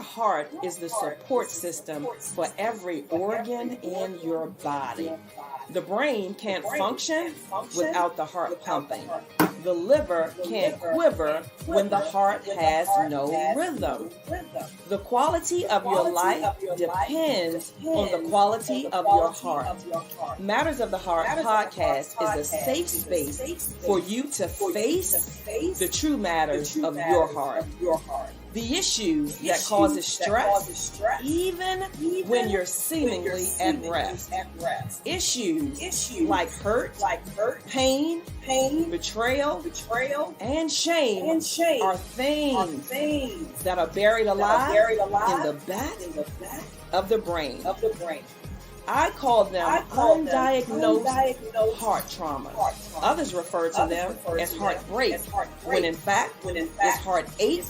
Your heart is the support system for every organ in your body. The brain can't function without the heart pumping. The liver can't quiver when the heart has no rhythm. The quality of your life depends on the quality of your heart. Matters of the Heart podcast is a safe space for you to face the true matters of your heart. The issues that causes stress, even when you're seemingly at rest. Issues like hurt, pain, betrayal, and shame are things that are buried alive in the back of the brain. I call them undiagnosed heart trauma. Others refer to them as heartbreak, when in fact it's heartache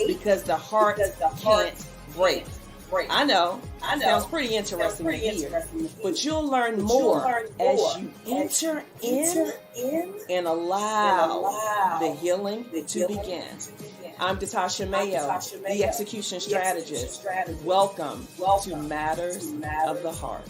because the heart can't break. I know, sounds pretty interesting to hear, but you'll learn more as you enter in and allow the healing to begin. I'm Datasha Mayo, the execution strategist. Welcome to Matters of the Heart.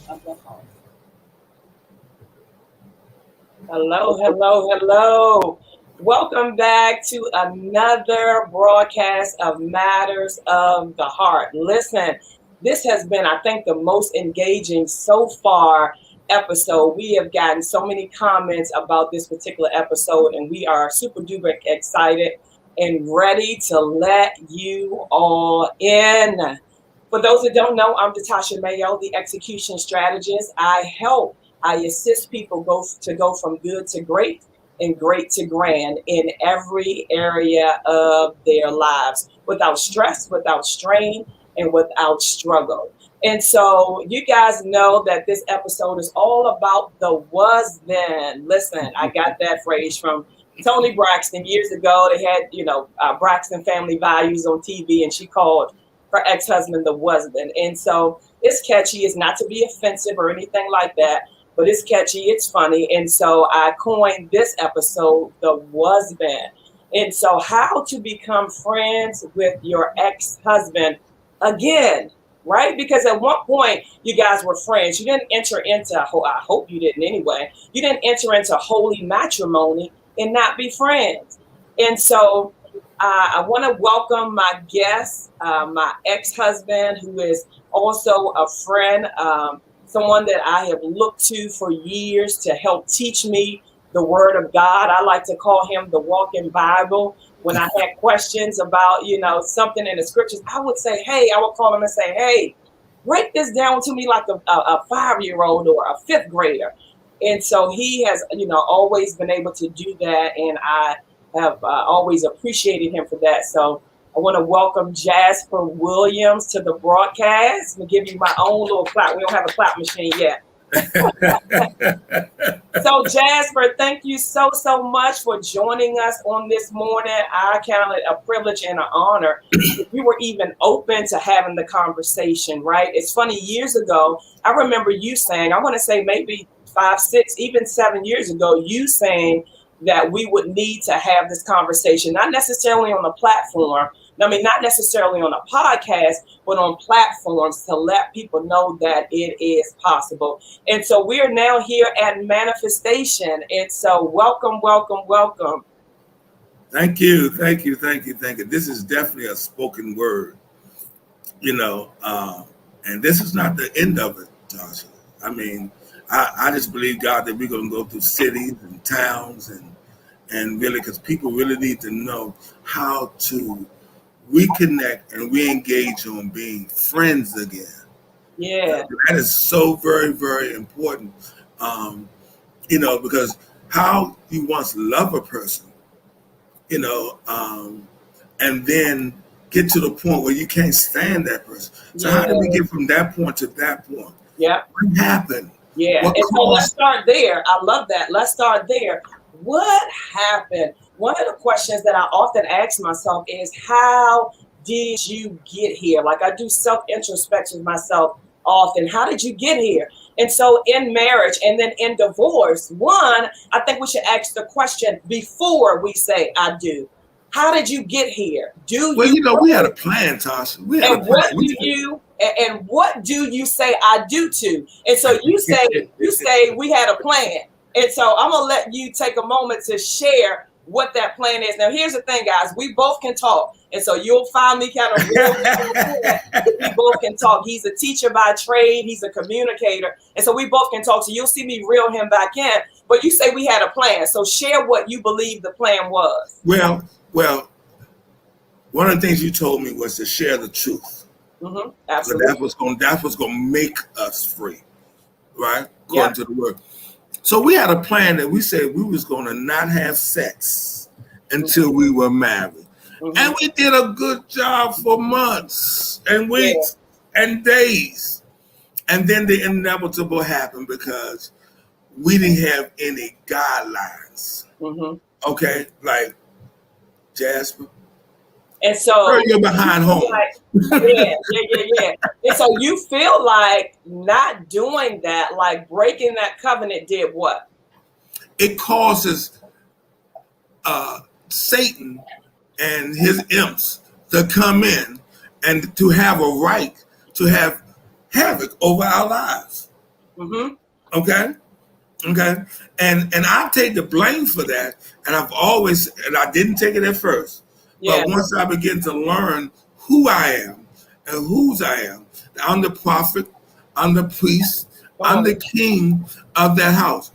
Hello. Welcome back to another broadcast of Matters of the Heart. Listen, this has been, I think, the most engaging so far episode. We have gotten so many comments about this particular episode, and we are super duper excited and ready to let you all in. For those that don't know, I'm Datasha Mayo, the execution strategist. I assist people go from good to great and great to grand in every area of their lives without stress, without strain, and without struggle. And so you guys know that this episode is all about the was then. Listen, I got that phrase from Toni Braxton years ago. They had, Braxton Family Values on TV, and she called her ex-husband the husband. And so it's catchy. It's not to be offensive or anything like that, but it's catchy. It's funny. And so I coined this episode the husband. And so how to become friends with your ex-husband again, right? Because at one point you guys were friends. You didn't enter into, I hope you didn't anyway, you didn't enter into holy matrimony and not be friends. And so I want to welcome my guest, my ex-husband, who is also a friend, someone that I have looked to for years to help teach me the Word of God. I like to call him the walking Bible. When I had questions about, something in the scriptures, I would call him and say, hey, break this down to me like a 5-year-old or a 5th grader. And so he has, always been able to do that. And I have always appreciated him for that. So I want to welcome Jasper Williams to the broadcast. I'm going to give you my own little clap. We don't have a clap machine yet. So Jasper, thank you so much for joining us on this morning. I count it a privilege and an honor if you were even open to having the conversation, right? It's funny, years ago, I remember you saying, I want to say maybe 5, 6, even 7 years ago, you saying that we would need to have this conversation, not necessarily on a platform. Not necessarily on a podcast, but on platforms to let people know that it is possible. And so we are now here at Manifestation. And so welcome. Thank you. This is definitely a spoken word, and this is not the end of it, Tasha. I just believe, God, that we're going to go through cities and towns and really, because people really need to know how to reconnect and re-engage on being friends again. Yeah. That is so very, very important. Because how you once love a person, and then get to the point where you can't stand that person. So how did we get from that point to that point? Yeah. What happened? Yeah. And so let's start there. I love that. Let's start there. What happened? One of the questions that I often ask myself is, how did you get here? Like, I do self-introspection myself often. How did you get here? And so in marriage and then in divorce, I think we should ask the question before we say I do. How did you get here? Well, we had a plan, Tasha. We had a plan. What do you say I do to? And so you say we had a plan. And so I'm gonna let you take a moment to share what that plan is. Now, here's the thing, guys. We both can talk. And so you'll find me kind of real. We both can talk. He's a teacher by trade. He's a communicator. And so we both can talk. So you'll see me reel him back in. But you say we had a plan. So share what you believe the plan was. Well, one of the things you told me was to share the truth. Mm-hmm. Absolutely. So that's what's going to make us free, right? According to the word. So we had a plan that we said we was going to not have sex until we were married. Mm-hmm. And we did a good job for months and weeks and days. And then the inevitable happened because we didn't have any guidelines. Mm-hmm. Okay, like Jasper. And so you're behind home. Yeah. And so you feel like not doing that, like breaking that covenant did what? It causes Satan and his imps to come in and to have a right to have havoc over our lives. Mm-hmm. Okay. And I take the blame for that. And I didn't take it at first. Yeah. But once I begin to learn who I am and whose I am, I'm the prophet, I'm the priest, I'm the king of that house.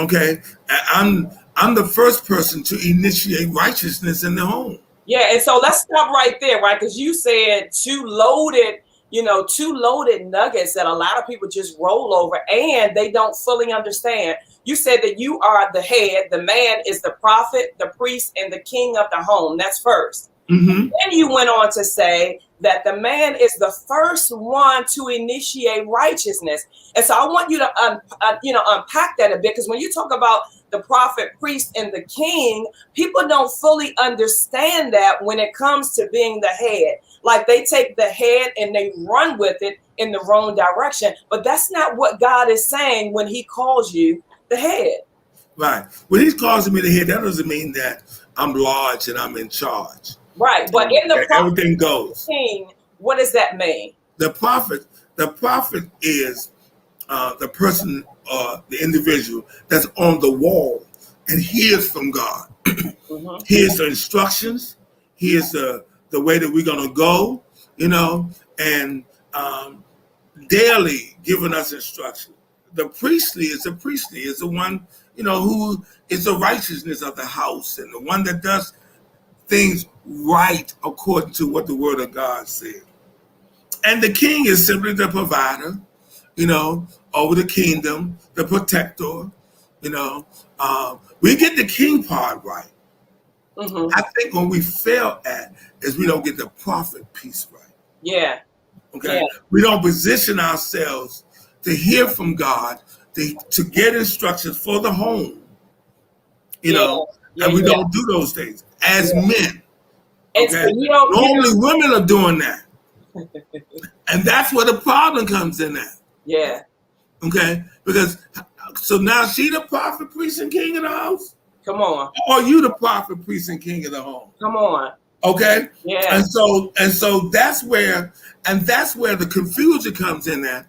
Okay. And I'm the first person to initiate righteousness in the home. Yeah, and so let's stop right there, right? Because you said two loaded nuggets that a lot of people just roll over and they don't fully understand. You said that you are the head, the man is the prophet, the priest, and the king of the home. That's first. Mm-hmm. Then you went on to say that the man is the first one to initiate righteousness. And so I want you to unpack that a bit, because when you talk about the prophet, priest, and the king, people don't fully understand that when it comes to being the head. Like they take the head and they run with it in the wrong direction. But that's not what God is saying when he calls you the head. Right. When he's calling me the head, that doesn't mean that I'm large and I'm in charge. Right. But in the prophet, everything goes. King, what does that mean? The prophet is the person, the individual that's on the wall and hears from God. Mm-hmm. Hears the instructions. Hears the way that we're going to go, and daily giving us instruction. The priestly is the one, who is the righteousness of the house and the one that does things right according to what the word of God said. And the king is simply the provider, over the kingdom, the protector, we get the king part right. Mm-hmm. I think when we fail at is we don't get the prophet piece right. Yeah. Okay. Yeah. We don't position ourselves to hear from God, to get instructions for the home, and we don't do those things as men. Okay? So normally women are doing that. And that's where the problem comes in at. Yeah. Okay? Because so now she the prophet, priest, and king of the house? Come on. Or you the prophet, priest, and king of the home? Come on. Okay? Yeah. And so that's where the confusion comes in at.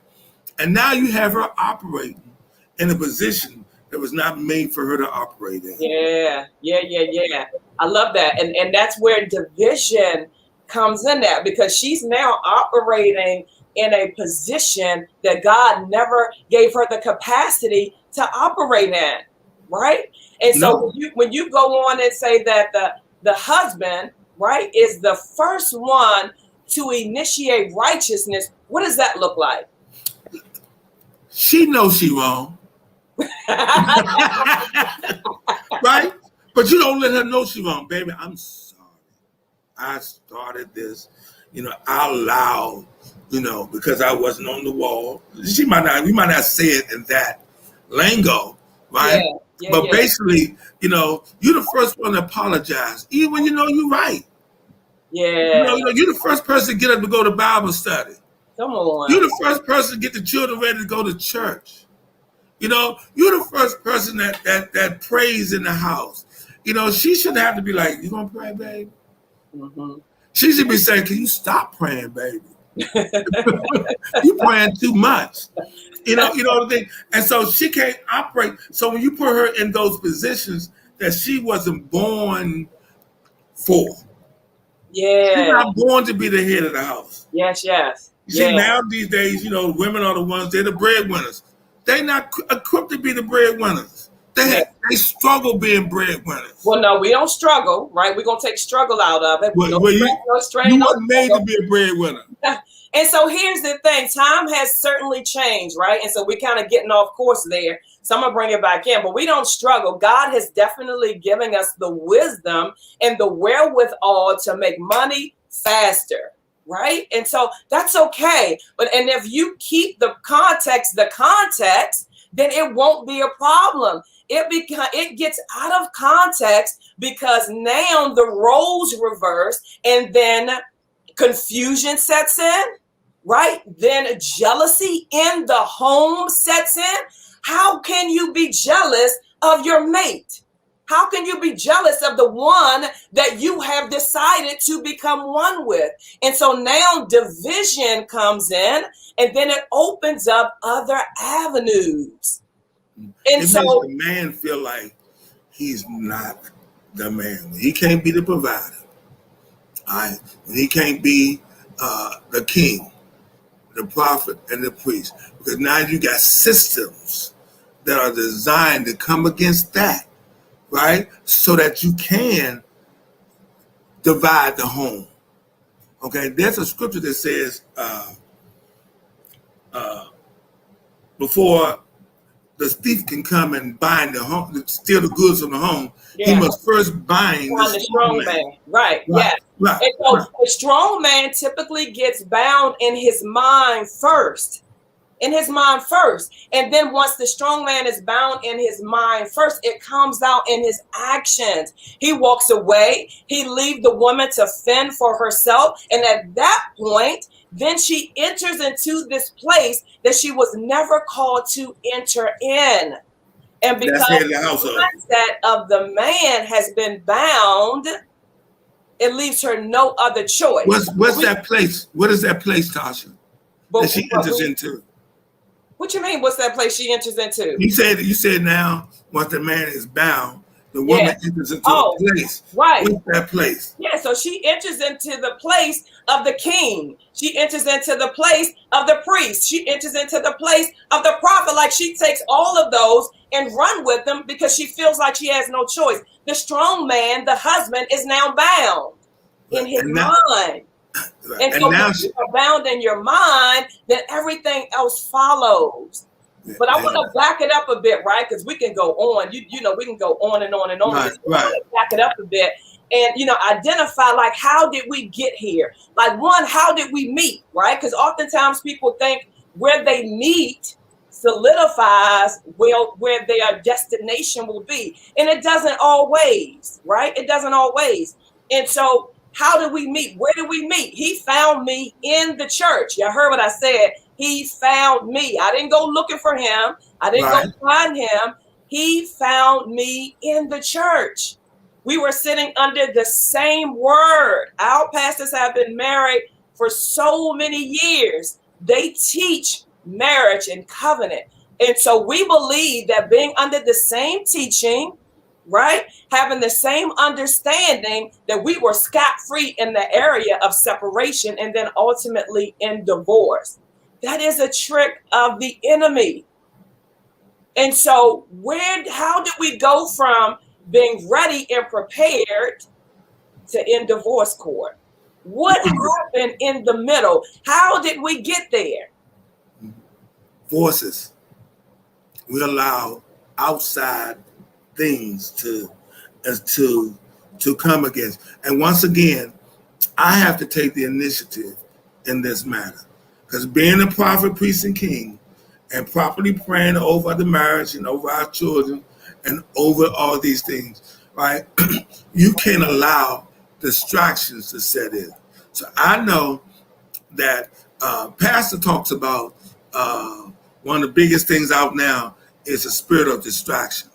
And now you have her operating in a position that was not made for her to operate in. Yeah. I love that. And that's where division comes in that, because she's now operating in a position that God never gave her the capacity to operate in, right? And so when you go on and say that the husband, right, is the first one to initiate righteousness, what does that look like? She knows she wrong. Right? But you don't let her know she wrong. Baby, I'm sorry. I started this, I allowed, because I wasn't on the wall. We might not say it in that lingo, right? But basically, you're the first one to apologize, even when you know you're right. Yeah. You're the first person to get up to go to Bible study. Come on. You're the first person to get the children ready to go to church. You're the first person that prays in the house. She shouldn't have to be like, you gonna pray, babe? Mm-hmm. She should be saying, "Can you stop praying, baby? You praying too much." You know the thing. And so she can't operate. So when you put her in those positions that she wasn't born for, she's Yeah. not born to be the head of the house. Yes, yes. You see, Yeah. now these days, women are the ones, they're the breadwinners. They're not equipped to be the breadwinners. They struggle being breadwinners. Well, no, we don't struggle, right? We're going to take struggle out of it. Well, No strain, you no weren't made to struggle. be a breadwinner. And so here's the thing. Time has certainly changed, right? And so we're kind of getting off course there. So I'm going to bring it back in. But we don't struggle. God has definitely given us the wisdom and the wherewithal to make money faster, right? And so that's okay. And if you keep the context, then it won't be a problem. It gets out of context because now the roles reverse, and then confusion sets in, right? Then jealousy in the home sets in. How can you be jealous of your mate? How can you be jealous of the one that you have decided to become one with? And so now division comes in, and then it opens up other avenues. And it so makes the man feel like he's not the man. He can't be the provider. All right? He can't be the king, the prophet, and the priest. Because now you got systems that are designed to come against that, right? So that you can divide the home. Okay, there's a scripture that says before the thief can come and bind the home, steal the goods from the home, he must first bind the strong man. Right. Yeah. Right. And so the strong man typically gets bound in his mind first. And then once the strong man is bound in his mind first, it comes out in his actions. He walks away. He leaves the woman to fend for herself. And at that point, then she enters into this place that she was never called to enter in. And because the mindset of the man has been bound, it leaves her no other choice. What's that place? What is that place, Tasha, that she enters into? What you mean? What's that place she enters into? You said now, once the man is bound, the woman enters into a place. Right. What's that place? Yeah, so she enters into the place of the king. She enters into the place of the priest. She enters into the place of the prophet. Like, she takes all of those and run with them because she feels like she has no choice. The strong man, the husband, is now bound in his mind. And so when you are bound in your mind, then everything else follows. But I want to back it up a bit, right? Because we can go on. You know, we can go on and on and on. Right. Back it up a bit and, identify, like, how did we get here? Like, one, how did we meet, right? Because oftentimes people think where they meet solidifies where their destination will be. And it doesn't always, right? It doesn't always. And so how did we meet? Where did we meet? He found me in the church. Y'all heard what I said. He found me. I didn't go looking for him. I didn't go find him. He found me in the church. We were sitting under the same word. Our pastors have been married for so many years. They teach marriage and covenant. And so we believe that being under the same teaching, right, having the same understanding, that we were scot-free in the area of separation and then ultimately in divorce. That is a trick of the enemy. And so how did we go from being ready and prepared to in divorce court? What happened in the middle? How did we get there? Forces. We allow outside things to come against. And once again, I have to take the initiative in this matter. Because being a prophet, priest, and king, and properly praying over the marriage and over our children and over all these things, right? You can't allow distractions to set in. So I know that Pastor talks about one of the biggest things out now is the spirit of distraction.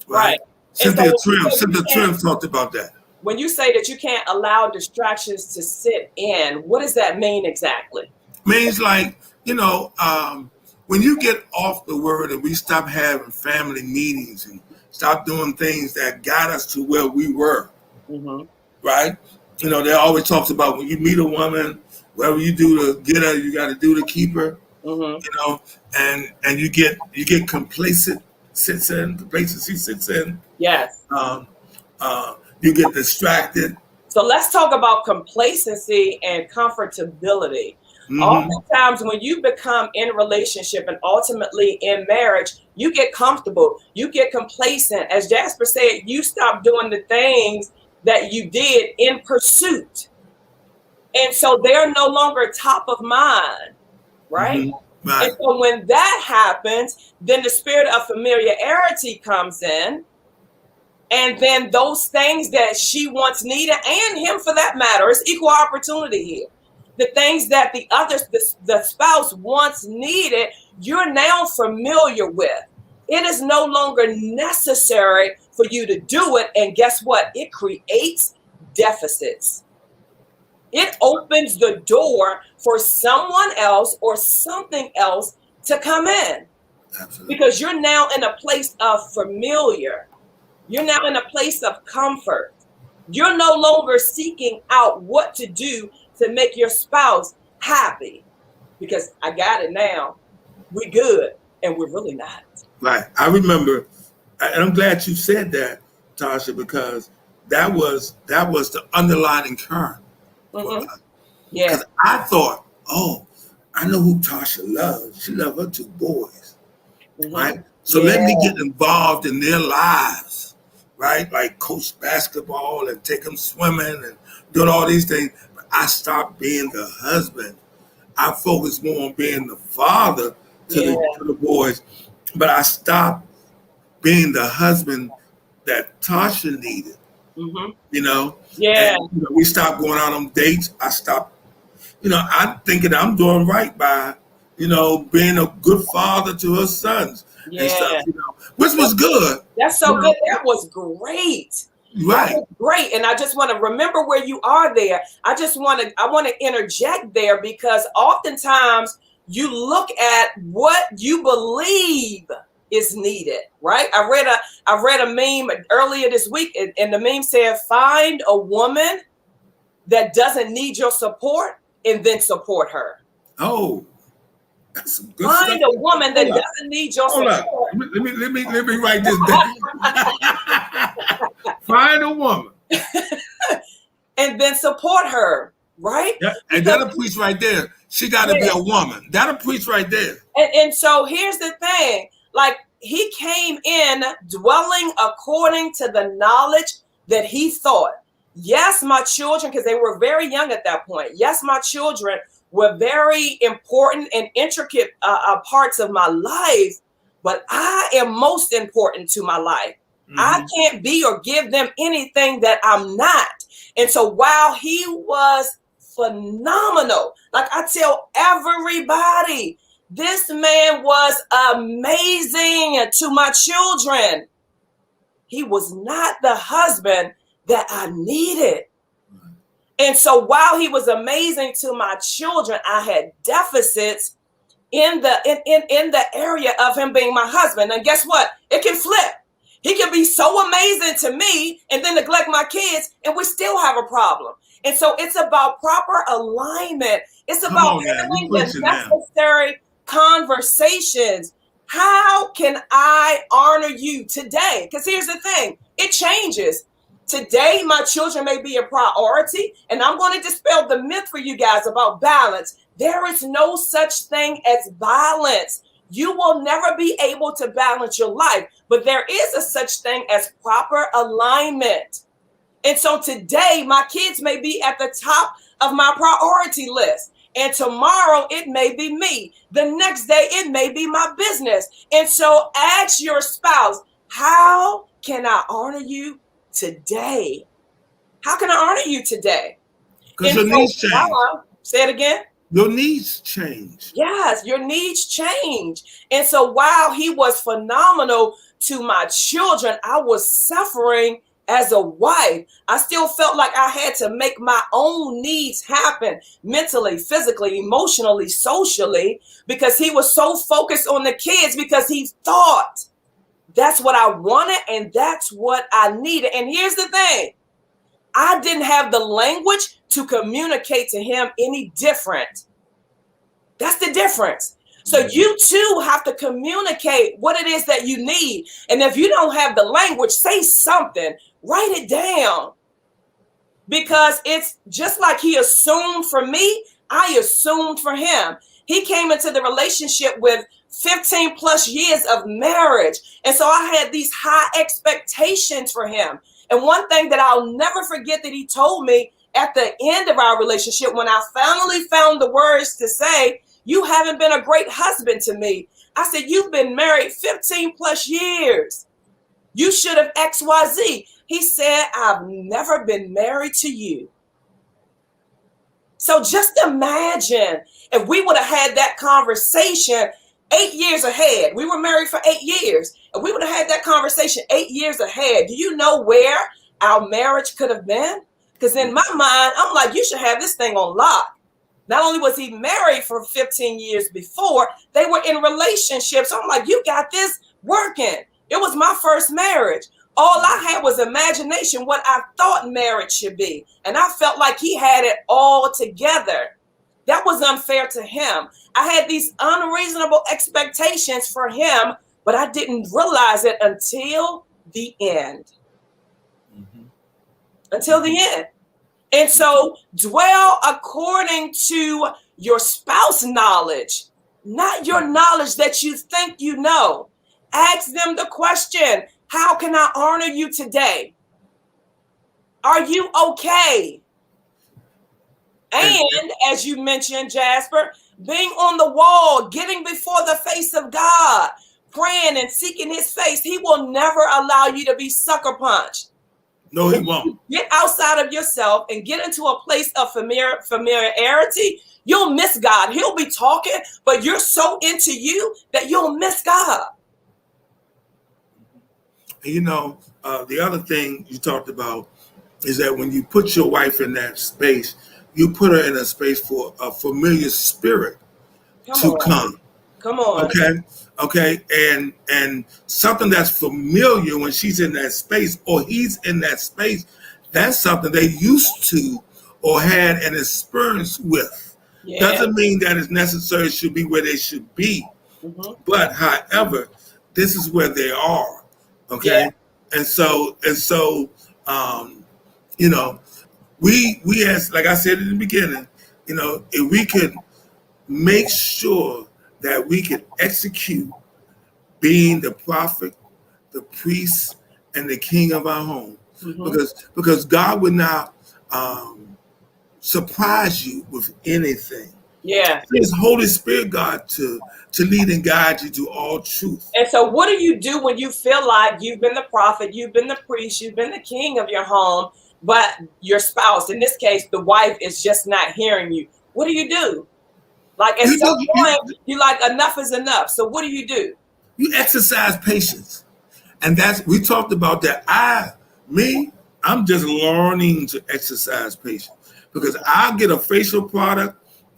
Right. Cynthia Trim talked about that. When you say that you can't allow distractions to sit in, what does that mean exactly? Means like, when you get off the word and we stop having family meetings and stop doing things that got us to where we were, Mm-hmm. right? They always talks about when you meet a woman, whatever you do to get her, you got to do to keep her. Mm-hmm. And you get complacent, complacency sits in. Yes. You get distracted. So let's talk about complacency and comfortability. Mm-hmm. Oftentimes when you become in a relationship and ultimately in marriage, you get comfortable, you get complacent. As Jasper said, you stop doing the things that you did in pursuit. And so they're no longer top of mind, right? Mm-hmm. Right. And so when that happens, then the spirit of familiarity comes in. And then those things that she once needed, and him for that matter, it's equal opportunity here. The things that the spouse once needed, you're now familiar with. It is no longer necessary for you to do it. And guess what? It creates deficits. It opens the door for someone else or something else to come in. Absolutely. Because you're now in a place of familiar. You're now in a place of comfort. You're no longer seeking out what to do to make your spouse happy. Because I got it now. We good. And we're really not. Right. I remember, and I'm glad you said that, Tasha, because that was the underlying current. Mm-hmm. Yeah. Because I thought, I know who Tasha loves. She loves her two boys. Mm-hmm. Right? So let me get involved in their lives. Right? Like coach basketball and take them swimming and doing all these things. But I stopped being the husband. I focused more on being the father to the boys. But I stopped being the husband that Tasha needed. Mm-hmm. Yeah. And, we stopped going out on dates. I stopped, I'm thinking I'm doing right by, being a good father to her sons. Yeah. And stuff, which was good. That's so good. That was great. Right. That was great. And I just want to remember where you are there. I want to interject there because oftentimes you look at what you believe is needed, right? I read a meme earlier this week, and the meme said, find a woman that doesn't need your support and then support her. Oh, that's some good Find stuff. a woman that doesn't need your support. Let me write this down. Find a woman. And then support her, right? Yeah, and that'll preach right there. She got to be a woman. That'll preach right there. And so here's the thing. Like, he came in dwelling according to the knowledge that he thought. Yes, my children, because they were very young at that point. Yes, my children were very important and intricate parts of my life, but I am most important to my life. Mm-hmm. I can't be or give them anything that I'm not. And so while he was phenomenal, like I tell everybody, this man was amazing to my children. He was not the husband that I needed. And so while he was amazing to my children, I had deficits in the area of him being my husband. And guess what? It can flip. He can be so amazing to me and then neglect my kids, and we still have a problem. And so it's about proper alignment. It's about having the necessary conversations. How can I honor you today? Because here's the thing, it changes. Today, my children may be a priority, and I'm going to dispel the myth for you guys about balance. There is no such thing as balance. You will never be able to balance your life, but there is a such thing as proper alignment. And so today, my kids may be at the top of my priority list. And tomorrow, it may be me. The next day, it may be my business. And so ask your spouse, how can I honor you today? How can I honor you today? Because your needs change. Say it again. Your needs change. Yes, your needs change. And so while he was phenomenal to my children, I was suffering as a wife, I still felt like I had to make my own needs happen mentally, physically, emotionally, socially, because he was so focused on the kids because he thought that's what I wanted and that's what I needed. And here's the thing. I didn't have the language to communicate to him any different. That's the difference. So you too have to communicate what it is that you need. And if you don't have the language, say something, write it down. Because it's just like he assumed for me, I assumed for him. He came into the relationship with 15 plus years of marriage. And so I had these high expectations for him. And one thing that I'll never forget that he told me at the end of our relationship, when I finally found the words to say, "You haven't been a great husband to me." I said, "You've been married 15 plus years. You should have XYZ. He said, "I've never been married to you." So just imagine if we would have had that conversation 8 years ahead. We were married for 8 years. If we would have had that conversation 8 years ahead, do you know where our marriage could have been? Because in my mind, I'm like, you should have this thing on lock. Not only was he married for 15 years before, they were in relationships. So I'm like, you got this working. It was my first marriage. All I had was imagination, what I thought marriage should be. And I felt like he had it all together. That was unfair to him. I had these unreasonable expectations for him, but I didn't realize it until the end. Until the end. And so dwell according to your spouse knowledge, not your knowledge that you think you know. Ask them the question, how can I honor you today? Are you okay? And as you mentioned, Jasper, being on the wall, getting before the face of God, praying and seeking his face, he will never allow you to be sucker punched. No, he won't. Get outside of yourself and get into a place of familiarity. You'll miss God. He'll be talking, but you're so into you that you'll miss God. You know, the other thing you talked about is that when you put your wife in that space, you put her in a space for a familiar spirit to come. Come on. Okay. And something that's familiar when she's in that space or he's in that space, that's something they used to or had an experience with. Yeah. Doesn't mean that it's necessary should be where they should be. Mm-hmm. But however, this is where they are. Okay. Yeah. And so, you know, we as, like I said in the beginning, you know, if we could make sure that we could execute being the prophet, the priest, and the king of our home. Mm-hmm. Because God would not surprise you with anything. Yeah. It's Holy Spirit, God, to lead and guide you to all truth. And so what do you do when you feel like you've been the prophet, you've been the priest, you've been the king of your home, but your spouse, in this case, the wife, is just not hearing you? What do you do? Like at some point, you're like, enough is enough. So what do? You exercise patience. And we talked about that. I'm just learning to exercise patience. Because I'll get a facial product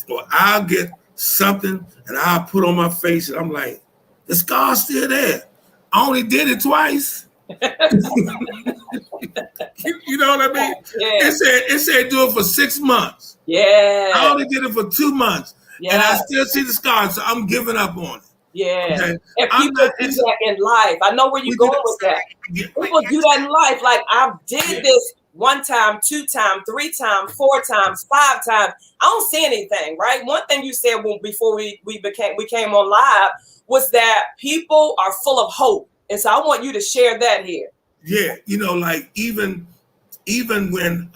or I'll get something and I'll put on my face and I'm like, the scar's still there. I only did it twice. You know what I mean? Yeah. It said do it for 6 months. Yeah. I only did it for 2 months. Yeah. And I still see the scars, so I'm giving up on it. Yeah. Okay? And people do that in life. I know where you're going with that. Yeah. People do that in life. Like, I did this 1 time, 2 times, 3 times, 4 times, 5 times. I don't see anything, right? One thing you said before we came on live was that people are full of hope. And so I want you to share that here. Yeah. You know, like even when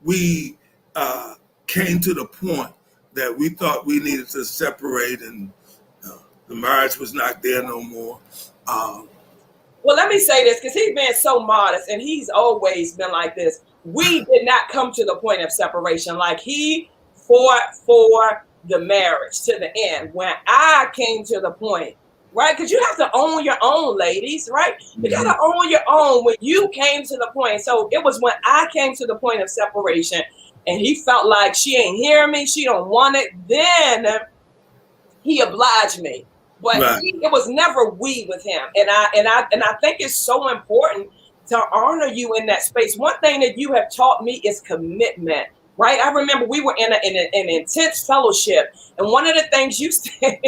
we came to the point that we thought we needed to separate and the marriage was not there no more. Well, let me say this, because he's been so modest and he's always been like this. We did not come to the point of separation. Like, he fought for the marriage to the end. When I came to the point right? Because you have to own your own, ladies, right? You got to own your own when you came to the point. So it was when I came to the point of separation and he felt like she ain't hearing me, she don't want it, then he obliged me. But Right. it was never we with him. And I think it's so important to honor you in that space. One thing that you have taught me is commitment. Right. I remember we were in an intense fellowship. And one of the things you said,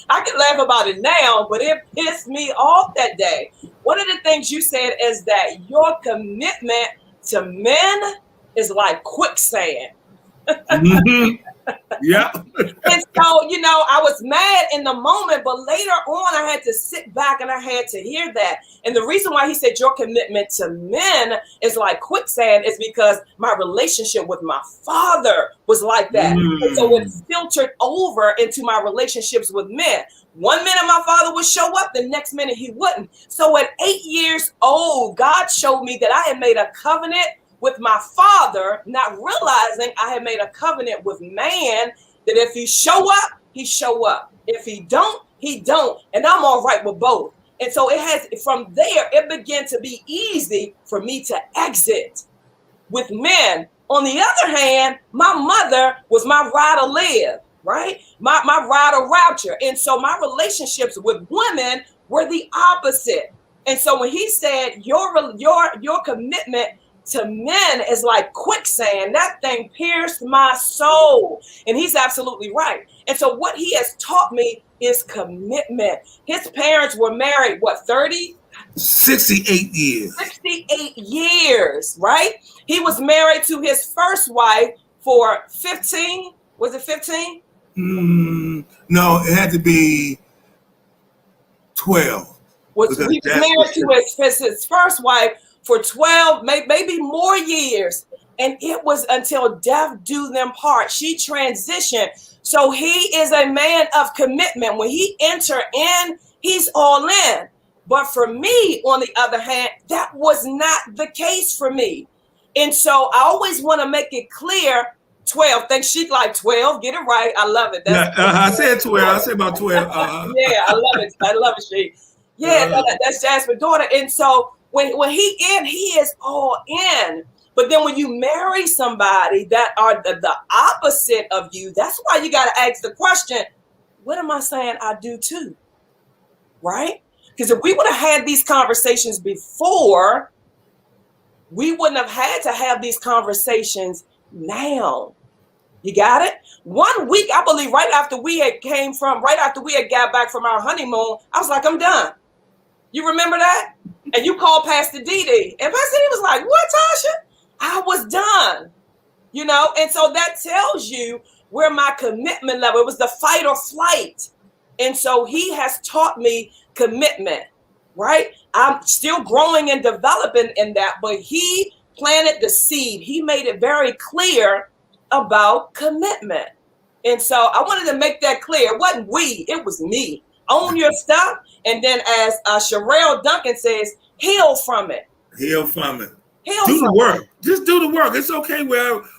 I can laugh about it now, but it pissed me off that day. One of the things you said is that your commitment to men is like quicksand. Mm-hmm. Yeah. And so, you know, I was mad in the moment, but later on I had to sit back and I had to hear that. And the reason why he said your commitment to men is like quicksand is because my relationship with my father was like that. And so it filtered over into my relationships with men. 1 minute my father would show up, the next minute he wouldn't. So at 8 years old, God showed me that I had made a covenant with my father, not realizing I had made a covenant with man that if he show up, he show up. If he don't, he don't. And I'm all right with both. And so from there, it began to be easy for me to exit with men. On the other hand, my mother was my ride or live, right? My ride or rapture. And so my relationships with women were the opposite. And so when he said your commitment to men is like quicksand, that thing pierced my soul. And he's absolutely right. And so what he has taught me is commitment. His parents were married, 68 years. 68 years, right? He was married to his first wife for 15. Was it 15? No, it had to be 12. He was married to his first wife for 12, maybe more years. And it was until death do them part. She transitioned. So he is a man of commitment. When he enter in, he's all in. But for me, on the other hand, that was not the case for me. And so I always want to make it clear, 12, think she like 12, get it right. I love it. I said 12. I said about 12. Yeah, I love it. I love it, she. Yeah, that's Jasmine's daughter. And so when he in, he is all in. But then when you marry somebody that are the opposite of you, that's why you got to ask the question, what am I saying I do too? Right? Because if we would have had these conversations before, we wouldn't have had to have these conversations now. You got it? 1 week, I believe, right after we had got back from our honeymoon, I was like, I'm done. You remember that? And you called Pastor Dee. And Pastor Dee was like, what, Tasha? I was done. You know, and so that tells you where my commitment level, it was the fight or flight. And so he has taught me commitment, right? I'm still growing and developing in that, but he planted the seed. He made it very clear about commitment. And so I wanted to make that clear. It wasn't we, it was me. Own your stuff. And then as Sherelle Duncan says, heal from it. Heal from it. Do the work. Just do the work. It's okay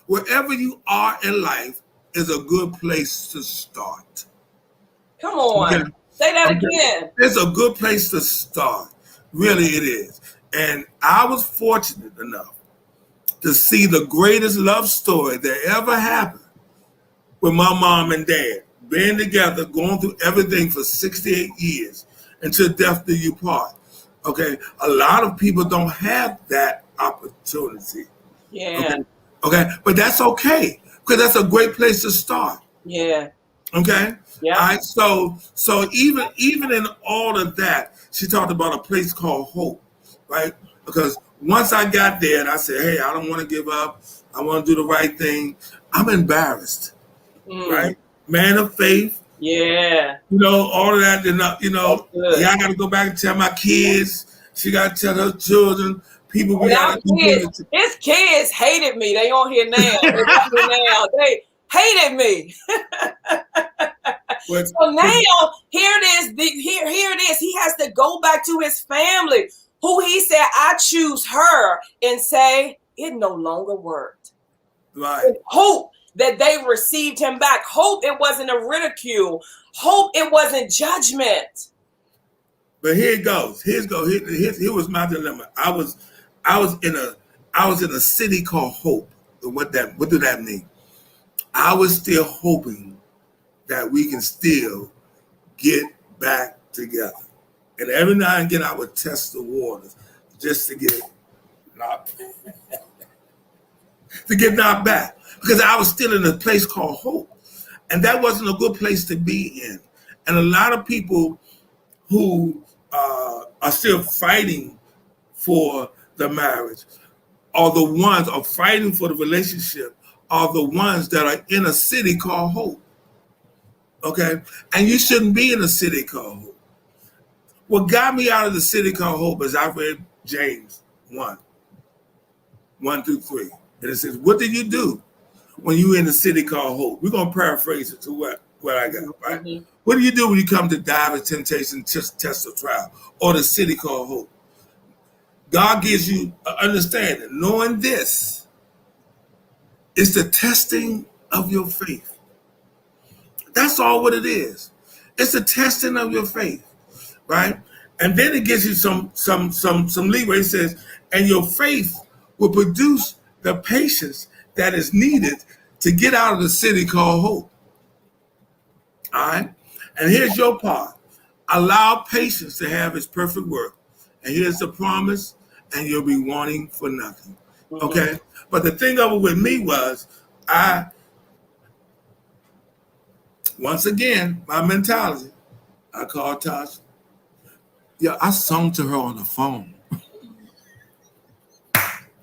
wherever you are in life is a good place to start. Come on. Okay. Say that again. It's a good place to start. Really it is. And I was fortunate enough to see the greatest love story that ever happened with my mom and dad being together, going through everything for 68 years until death do you part. Okay, a lot of people don't have that opportunity. Yeah. Okay, but that's okay because that's a great place to start. Yeah. Okay. Yeah. All right. So even in all of that, she talked about a place called hope, right? Because once I got there and I said, hey, I don't want to give up. I want to do the right thing. I'm embarrassed, right? Man of faith. Yeah. You know, all of that. Yeah, I got to go back and tell my kids. She got to tell her children. People we got to. His kids hated me. They on here now. They hated me. So now here it is. Here it is. He has to go back to his family, who he said, I choose her, and say it no longer worked. Right. And hope that they received him back. Hope it wasn't a ridicule. Hope it wasn't judgment. But here it goes. Here was my dilemma. I was in a city called Hope. What do that mean? I was still hoping that we can still get back together. And every now and again I would test the waters just to get knocked back. Because I was still in a place called Hope. And that wasn't a good place to be in. And a lot of people who are still fighting for the marriage are the ones are fighting for the relationship are the ones that are in a city called Hope. Okay? And you shouldn't be in a city called Hope. What got me out of the city called Hope is I read James 1:1-3. And it says, what did you do when you were in a city called Hope? We're going to paraphrase it to what I got, right? Mm-hmm. What do you do when you come to divers, temptation, test of trial, or the city called Hope? God gives you an understanding. Knowing this is the testing of your faith. That's all what it is. It's the testing of your faith, right? And then it gives you some leeway. It says, and your faith will produce the patience that is needed to get out of the city called Hope. All right? And here's your part. Allow patience to have its perfect work. And here's the promise, and you'll be wanting for nothing. Okay? But the thing of it with me was, once again, my mentality, I called Tasha. Yeah, I sung to her on the phone. I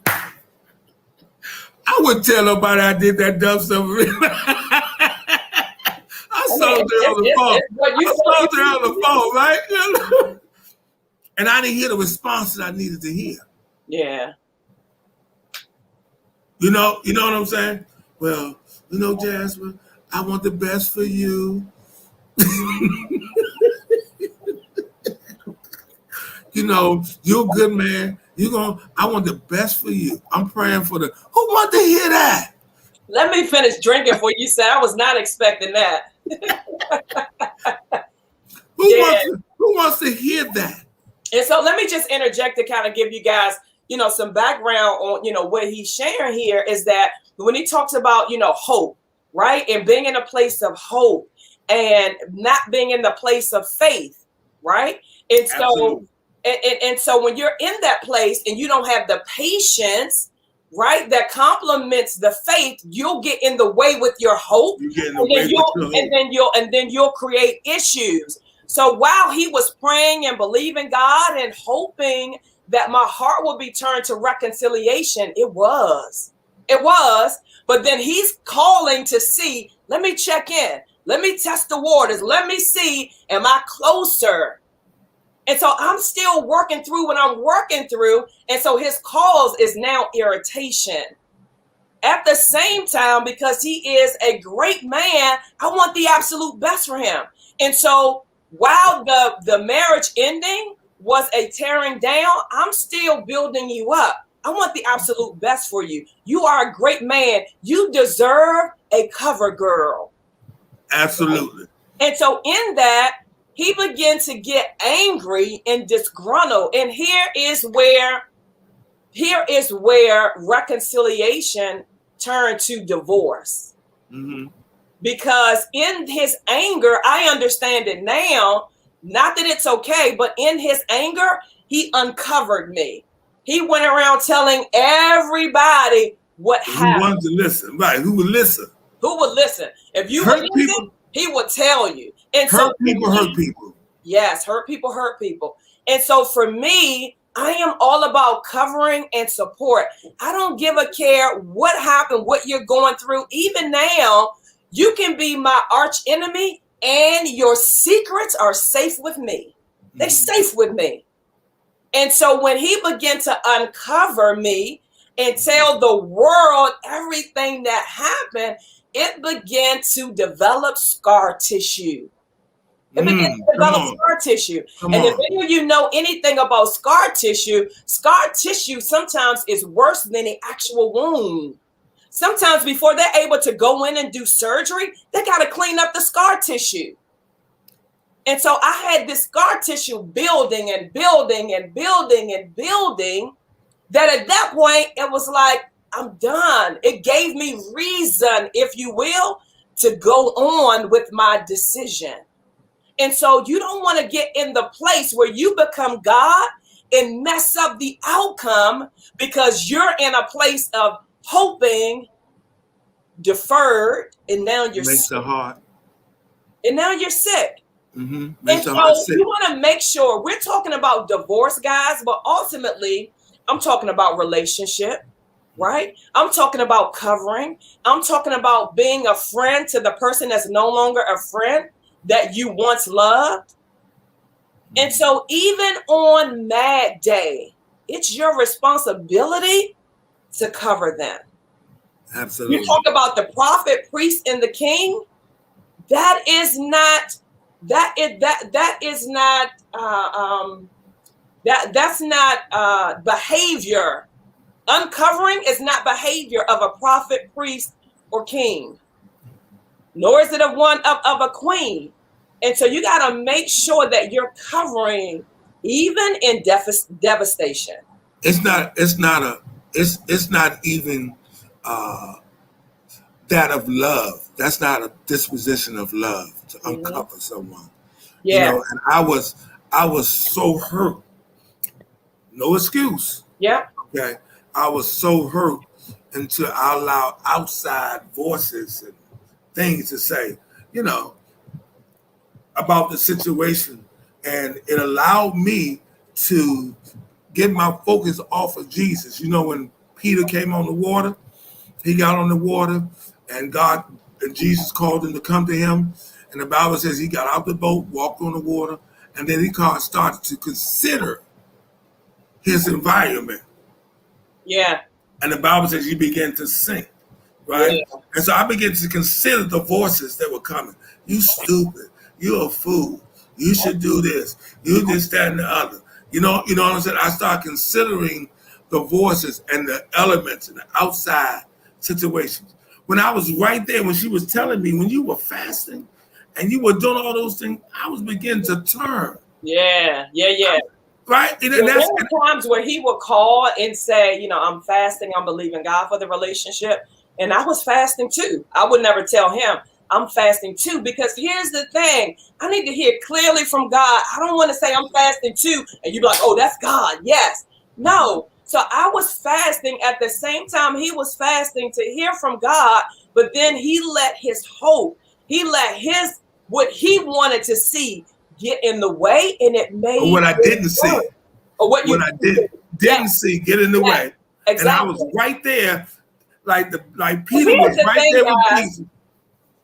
wouldn't tell nobody I did that dumb stuff. I sung to her on the phone, right? And I didn't hear the response that I needed to hear. Yeah. You know what I'm saying? Well, Jasmine, I want the best for you. You're a good man. I want the best for you. I'm praying for who want to hear that? Let me finish drinking for you, said I was not expecting that. Who wants to hear that? And so let me just interject to kind of give you guys, some background on, what he's sharing here is that when he talks about, hope, right? And being in a place of hope and not being in the place of faith, right? And so, Absolutely. and so when you're in that place and you don't have the patience, right, that complements the faith, you'll get in the way with your hope, and then you'll create issues. So while he was praying and believing God and hoping that my heart will be turned to reconciliation, it was. But then he's calling to see, let me check in. Let me test the waters. Let me see, am I closer? And so I'm still working through what I'm working through. And so his cause is now irritation. At the same time, because he is a great man, I want the absolute best for him. And so while the marriage ending was a tearing down, I'm still building you up. I want the absolute best for you. You are a great man. You deserve a cover girl. Absolutely. And so in that, he began to get angry and disgruntled. And here is where reconciliation turned to divorce. Mm-hmm. Because in his anger, I understand it now, not that it's okay, but in his anger, he uncovered me. He went around telling everybody what happened. Who wanted to listen, right? Who would listen? If you would listen, he would tell you. And hurt people. Yes, hurt people. And so for me, I am all about covering and support. I don't give a care what happened, what you're going through. Even now, you can be my arch enemy and your secrets are safe with me. They're safe with me. And so when he began to uncover me and tell the world everything that happened, it began to develop scar tissue. It began to develop scar tissue. And if any of you know anything about scar tissue sometimes is worse than the actual wound. Sometimes before they're able to go in and do surgery, they got to clean up the scar tissue. And so I had this scar tissue building and building and building and building, that at that point, it was like, I'm done. It gave me reason, if you will, to go on with my decision. And so you don't want to get in the place where you become God and mess up the outcome because you're in a place of hoping, deferred, and now you're Makes sick. the heart. And now you're sick. Mm-hmm. And so you want to make sure, we're talking about divorce, guys, but ultimately, I'm talking about relationship, right? I'm talking about covering. I'm talking about being a friend to the person that's no longer a friend that you once loved. And so even on Mad Day, it's your responsibility to cover them. Absolutely. You talk about the prophet, priest, and the king. That is not behavior. Uncovering is not behavior of a prophet, priest, or king, nor is it of a queen. And so you got to make sure that you're covering even in devastation. It's not even that of love. That's not a disposition of love to uncover someone. Yeah. You know, and I was so hurt. No excuse. Yeah. Okay. I was so hurt until I allowed outside voices and things to say, you know, about the situation. And it allowed me to get my focus off of Jesus. You know, when Peter came on the water, he got on the water and God and Jesus called him to come to him. And the Bible says he got out the boat, walked on the water, and then he started to consider his environment. Yeah. And the Bible says he began to sink, right? Yeah. And so I began to consider the voices that were coming. You stupid. You're a fool. You should do this. You this, that, and the other. You know what I'm saying? I started considering the voices and the elements and the outside situations. When I was right there, when she was telling me, when you were fasting and you were doing all those things, I was beginning to turn. Yeah. Right? And there were times where he would call and say, you know, I'm fasting, I'm believing God for the relationship. And I was fasting too. I would never tell him I'm fasting too, because here's the thing. I need to hear clearly from God. I don't want to say I'm fasting too. And you'd be like, oh, that's God. Yes. No. So I was fasting at the same time he was fasting to hear from God. But then he let his hope, he let what he wanted to see get in the way, and it made what I didn't see, or what I didn't see get in the way, exactly. And I was right there, like Peter was right there with Jesus.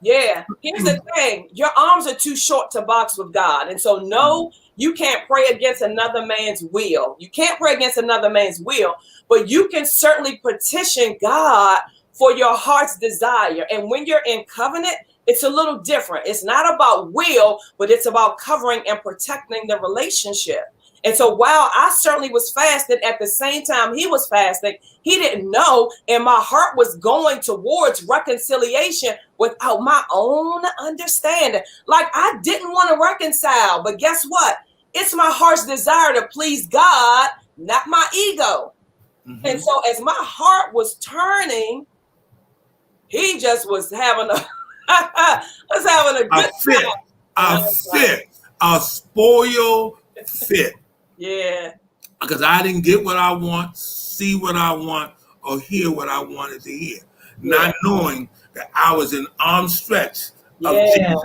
Yeah, here's the thing: your arms are too short to box with God, and so no, you can't pray against another man's will. You can't pray against another man's will, but you can certainly petition God for your heart's desire. And when you're in covenant, it's a little different. It's not about will, but it's about covering and protecting the relationship. And so while I certainly was fasting, at the same time he was fasting, he didn't know. And my heart was going towards reconciliation without my own understanding. Like I didn't want to reconcile, but guess what? It's my heart's desire to please God, not my ego. Mm-hmm. And so as my heart was turning, he just was having a good fit, a spoil fit. Yeah. Because I didn't get what I want, see what I want, or hear what I wanted to hear. Yeah. Not knowing that I was in arm's stretch of Jesus.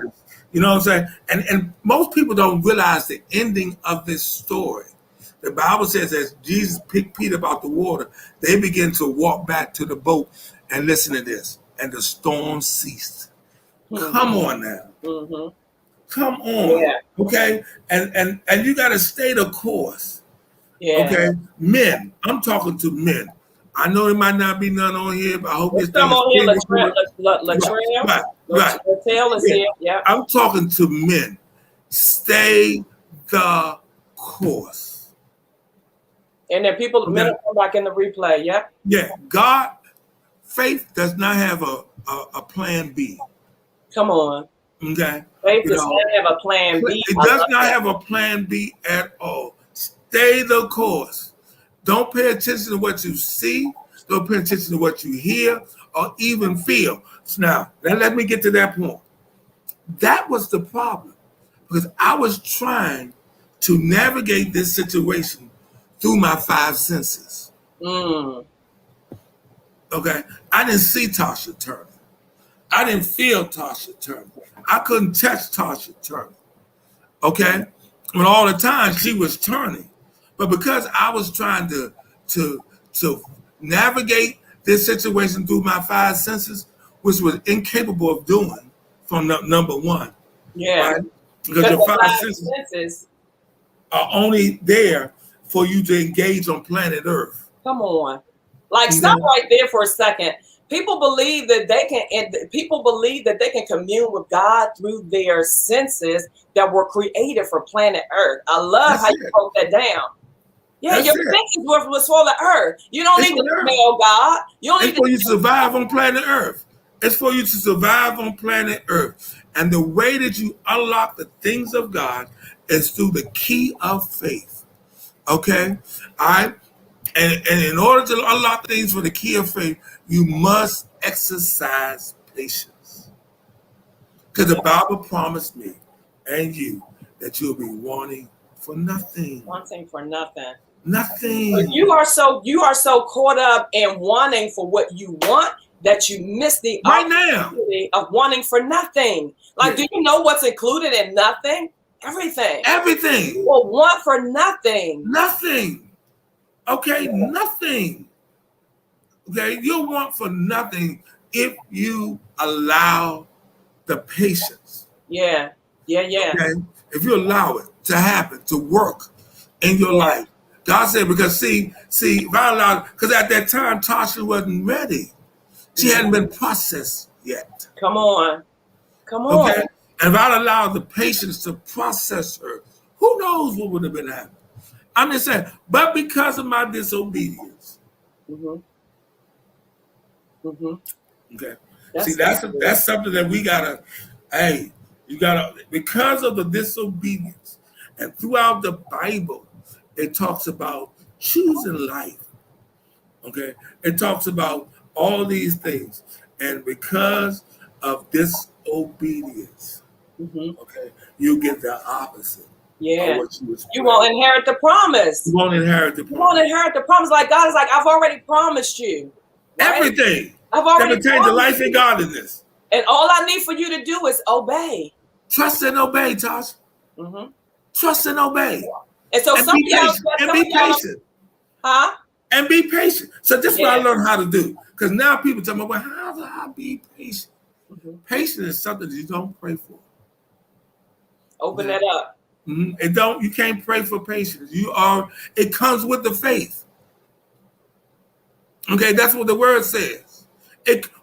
You know what I'm saying? And most people don't realize the ending of this story. The Bible says as Jesus picked Peter up out the water, they began to walk back to the boat. And listen to this. And the storm ceased. Mm-hmm. Come on now. Mm-hmm. Come on. Yeah. Okay? And you got to stay the course. Yeah. Okay? Men. I'm talking to men. I know there might not be none on here, but I hope this thing is right. Yeah. I'm talking to men. Stay the course. And then men will come back in the replay. Yeah. Yeah. God, faith does not have a plan B. Come on. Okay. Faith does not have a plan B. It does not have a plan B at all. Stay the course. Don't pay attention to what you see. Don't pay attention to what you hear or even feel. So now let me get to that point. That was the problem, because I was trying to navigate this situation through my five senses. Mm. Okay. I didn't see Tasha Turner. I didn't feel Tasha Turner. I couldn't touch Tasha Turner. Okay. But all the time she was turning. But because I was trying to navigate this situation through my five senses, which was incapable of doing from number one. Yeah. Right? Because your five senses are only there for you to engage on planet Earth. Come on. Like, stop right there for a second. People believe that they can commune with God through their senses that were created for planet Earth. I love how you broke that down. Yeah, your senses was for the Earth. You don't need to smell God. You don't need it's for you to survive on planet Earth. It's for you to survive on planet Earth. And the way that you unlock the things of God is through the key of faith. Okay? All right? And in order to unlock things for the key of faith, you must exercise patience. Because the Bible promised me and you that you'll be wanting for nothing. Wanting for nothing. Nothing. But you are so caught up in wanting for what you want that you miss the opportunity of wanting for nothing. Like, do you know what's included in nothing? Everything. Everything. Well, want for nothing. Nothing. Okay, nothing. Okay, you'll want for nothing if you allow the patience. Yeah. Okay? If you allow it to happen, to work in your life. God said, because see, if I allowed, because at that time Tasha wasn't ready. She hadn't been processed yet. Come on. Okay? And if I allowed the patience to process her, who knows what would have been happening? I'm just saying, but because of my disobedience. Okay. That's something that we gotta, because of the disobedience. And throughout the Bible, it talks about choosing life. Okay. It talks about all these things. And because of disobedience, okay, you get the opposite. Yeah. You won't inherit the promise. You won't inherit the promise. You won't inherit the promise. Like, God is like, I've already promised you. Right? Everything. I've already changed the life and godliness. And all I need for you to do is obey. Trust and obey, Tasha. Trust and obey. And so be patient. Huh? And be patient. So this is what I learned how to do. Because now people tell me, well, how do I be patient? Patience is something that you don't pray for. Open that up. You can't pray for patience. It comes with the faith. Okay, that's what the word says.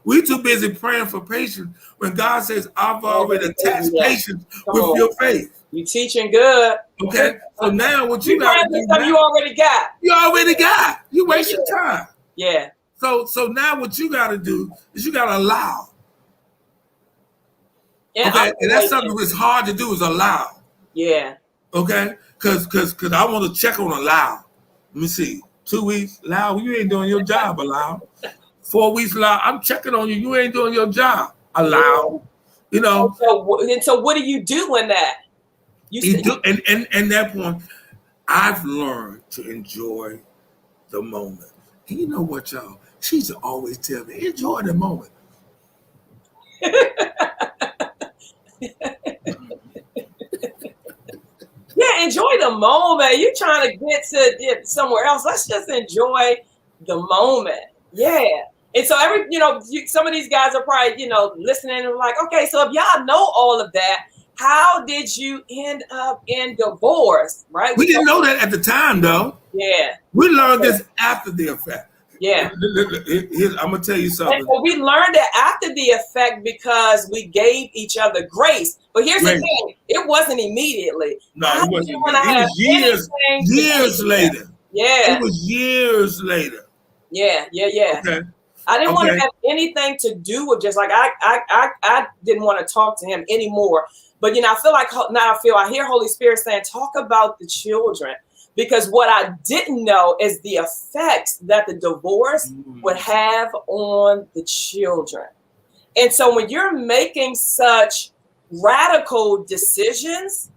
We too busy praying for patience when God says, I've already attached patience with your faith. You teaching good. Okay, so now what you got to do now, you already got. You already got. You waste your time. Yeah. So now what you got to do is you got to allow. Yeah, okay, and that's something that's hard to do is allow. Yeah. Okay, because I want to check on allow. Let me see. 2 weeks, allow. You ain't doing your job, allow. 4 weeks, allow. I'm checking on you. You ain't doing your job, allow. You know. So what do you do in that? And that point, I've learned to enjoy the moment. And you know what, y'all? She used to always tell me, enjoy the moment. Yeah, enjoy the moment. You're trying to get to somewhere else. Let's just enjoy the moment. Yeah. And so some of these guys are probably, listening and like, okay, so if y'all know all of that, how did you end up in divorce, right? We didn't know that at the time, though. Yeah. We learned this after the effect. Yeah. I'm going to tell you something. And we learned it after the effect because we gave each other grace. But here's the thing. It wasn't immediately. No, it wasn't. It was years later. Yeah. It was years later. Yeah. Okay. I didn't want to Okay. have anything to do with just like I didn't want to talk to him anymore. But I feel like now I hear Holy Spirit saying, talk about the children. Because what I didn't know is the effects that the divorce would have on the children. And so when you're making such radical decisions,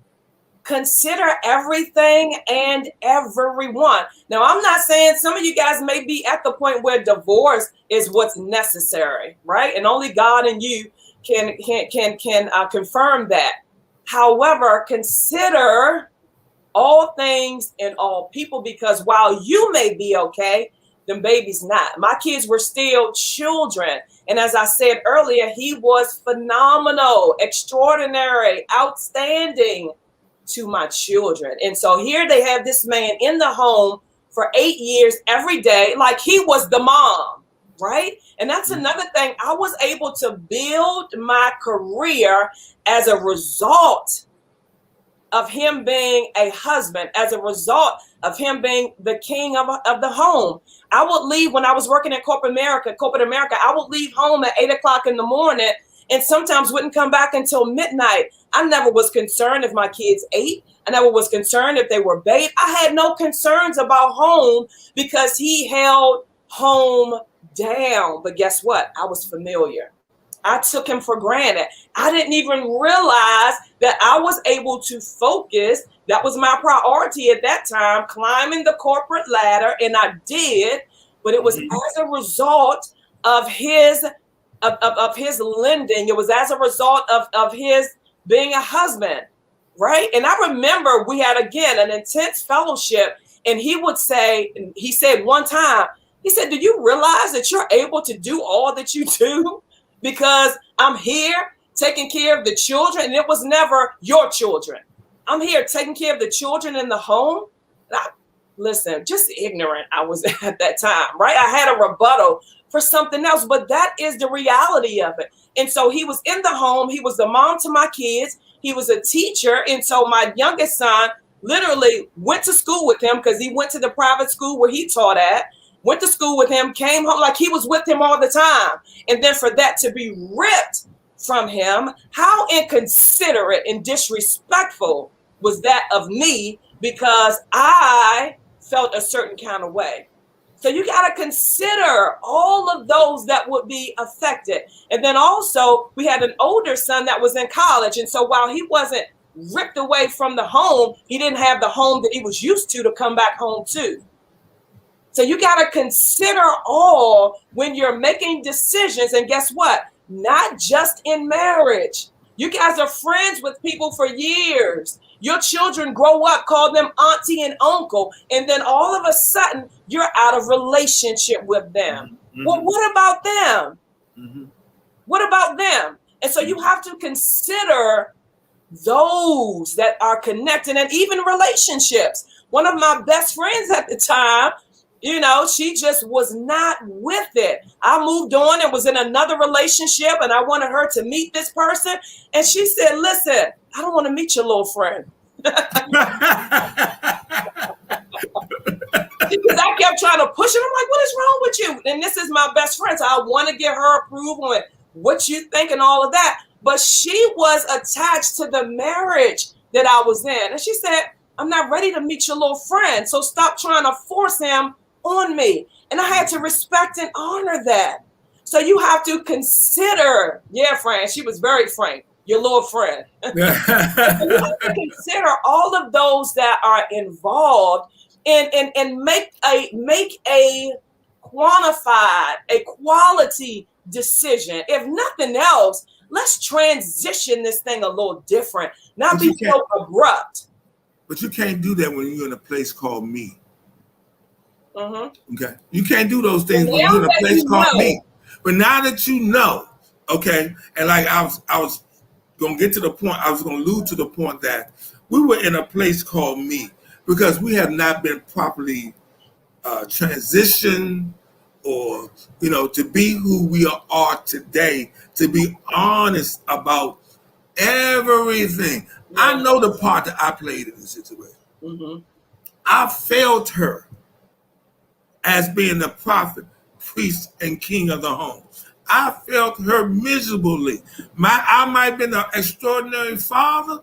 consider everything and everyone. Now, I'm not saying some of you guys may be at the point where divorce is what's necessary, right? And only God and you can confirm that. However, consider all things and all people, because while you may be okay, them babies not. My kids were still children. And as I said earlier, he was phenomenal, extraordinary, outstanding to my children. And so here they have this man in the home for 8 years every day, like he was the mom, right? And that's another thing. I was able to build my career as a result of him being a husband, as a result of him being the king of the home. I would leave when I was working at corporate America, I would leave home at 8 o'clock in the morning and sometimes wouldn't come back until midnight. I never was concerned if my kids ate. I never was concerned if they were bathed. I had no concerns about home because he held home down. But guess what? I was familiar. I took him for granted. I didn't even realize that I was able to focus. That was my priority at that time, climbing the corporate ladder, and I did. But it was as a result of his of his lending. It was as a result of his being a husband, right? And I remember we had, again, an intense fellowship, and he said one time, he said, do you realize that you're able to do all that you do? Because I'm here taking care of the children, and it was never your children. I'm here taking care of the children in the home. Listen, just ignorant I was at that time, right? I had a rebuttal for something else, but that is the reality of it. And so he was in the home. He was the mom to my kids. He was a teacher. And so my youngest son literally went to school with him because he went to the private school where he taught at. Went to school with him, came home, like he was with him all the time. And then for that to be ripped from him, how inconsiderate and disrespectful was that of me, because I felt a certain kind of way. So you got to consider all of those that would be affected. And then also we had an older son that was in college. And so while he wasn't ripped away from the home, he didn't have the home that he was used to come back home to. So you got to consider all when you're making decisions. And guess what? Not just in marriage. You guys are friends with people for years. Your children grow up, call them auntie and uncle, and then all of a sudden you're out of relationship with them. Well, what about them? What about them? And so you have to consider those that are connected, and even relationships. One of my best friends at the time, she just was not with it. I moved on and was in another relationship, and I wanted her to meet this person. And she said, listen, I don't want to meet your little friend. Because I kept trying to push it. I'm like, what is wrong with you? And this is my best friend. So I want to get her approval and what you think and all of that. But she was attached to the marriage that I was in. And she said, I'm not ready to meet your little friend. So stop trying to force him on me. And I had to respect and honor that. So you have to consider, Fran, she was very frank, your little friend. You have to consider all of those that are involved and make a quantified, a quality decision. If nothing else, let's transition this thing a little different, not be so abrupt. But you can't do that when you're in a place called me. Mm-hmm. Okay, you can't do those things when you're in a place called me. But now that you know, okay, and like I was gonna get to the point. I was gonna allude to the point that we were in a place called me because we have not been properly transitioned, or to be who we are today. To be honest about everything, I know the part that I played in the situation. Mm-hmm. I failed her as being the priest and king of the home. I felt her miserably. I might have been an extraordinary father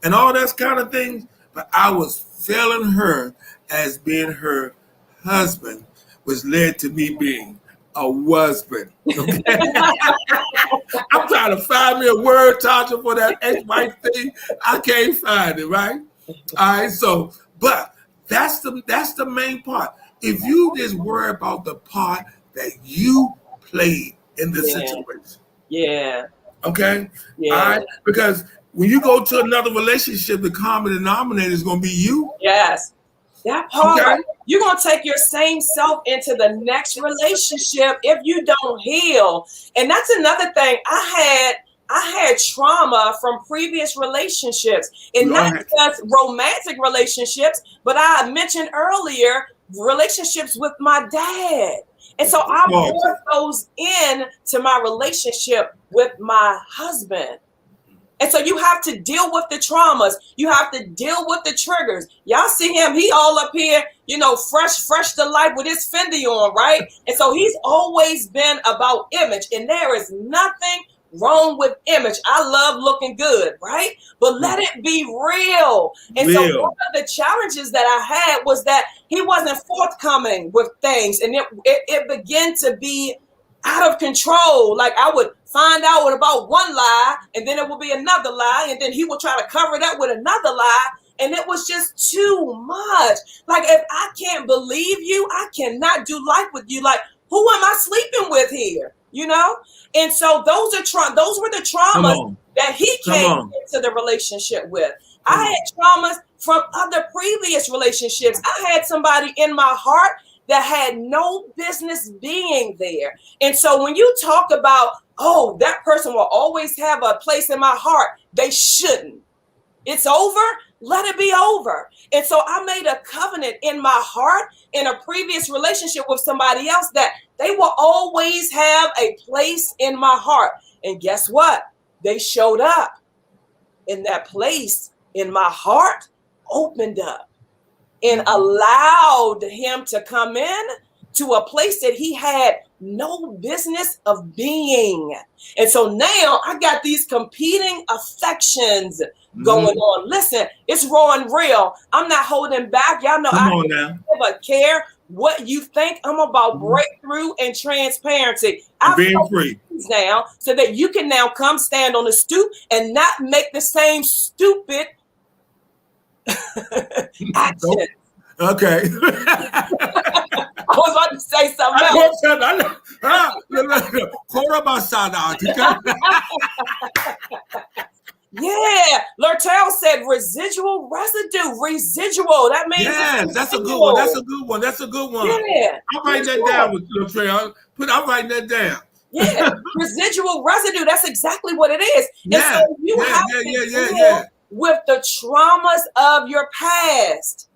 and all that kind of things, but I was failing her as being her husband, which led to me being a Wusband. Okay? I'm trying to find me a word, Tasha, for that ex-wife thing. I can't find it, right? All right, so, but that's the main part. If you just worry about the part that you played in the situation. Yeah. Okay? Yeah. All right? Because when you go to another relationship, the common denominator is going to be you. Yes. That part. Okay? You're going to take your same self into the next relationship if you don't heal. And that's another thing. I had trauma from previous relationships, and not just romantic relationships, but I mentioned earlier relationships with my dad. And so I brought those in to my relationship with my husband. And so you have to deal with the traumas. You have to deal with the triggers. Y'all see him, he all up here, fresh to life with his Fendi on, right? And so he's always been about image, and there is nothing wrong with image. I love looking good, right? But let it be real. And so one of the challenges that I had was that he wasn't forthcoming with things, and it began to be out of control. Like I would find out about one lie, and then it would be another lie, and then he would try to cover it up with another lie, and it was just too much. Like, if I can't believe you, I cannot do life with you. Like, who am I sleeping with here? And so those were the traumas that he came into the relationship with. I had traumas from other previous relationships. I had somebody in my heart that had no business being there. And so when you talk about, oh, that person will always have a place in my heart, they shouldn't. It's over. Let it be over. And so I made a covenant in my heart in a previous relationship with somebody else that they will always have a place in my heart. And guess what? They showed up, and that place in my heart opened up and allowed him to come in to a place that he had no business of being. And so now I got these competing affections going on. Listen, it's raw and real. I'm not holding back. Y'all know I never care what you think. I'm about breakthrough and transparency. I'm being free now so that you can now come stand on the stoop and not make the same stupid action. Okay. I was about to say something else. Yeah, Lurtel said residual residue. Residual. That means that's a good one. That's a good one. Yeah. I'll write that down with Lurtel. I'm writing that down. Yeah, residual residue. That's exactly what it is. And so you have to deal with the traumas of your past.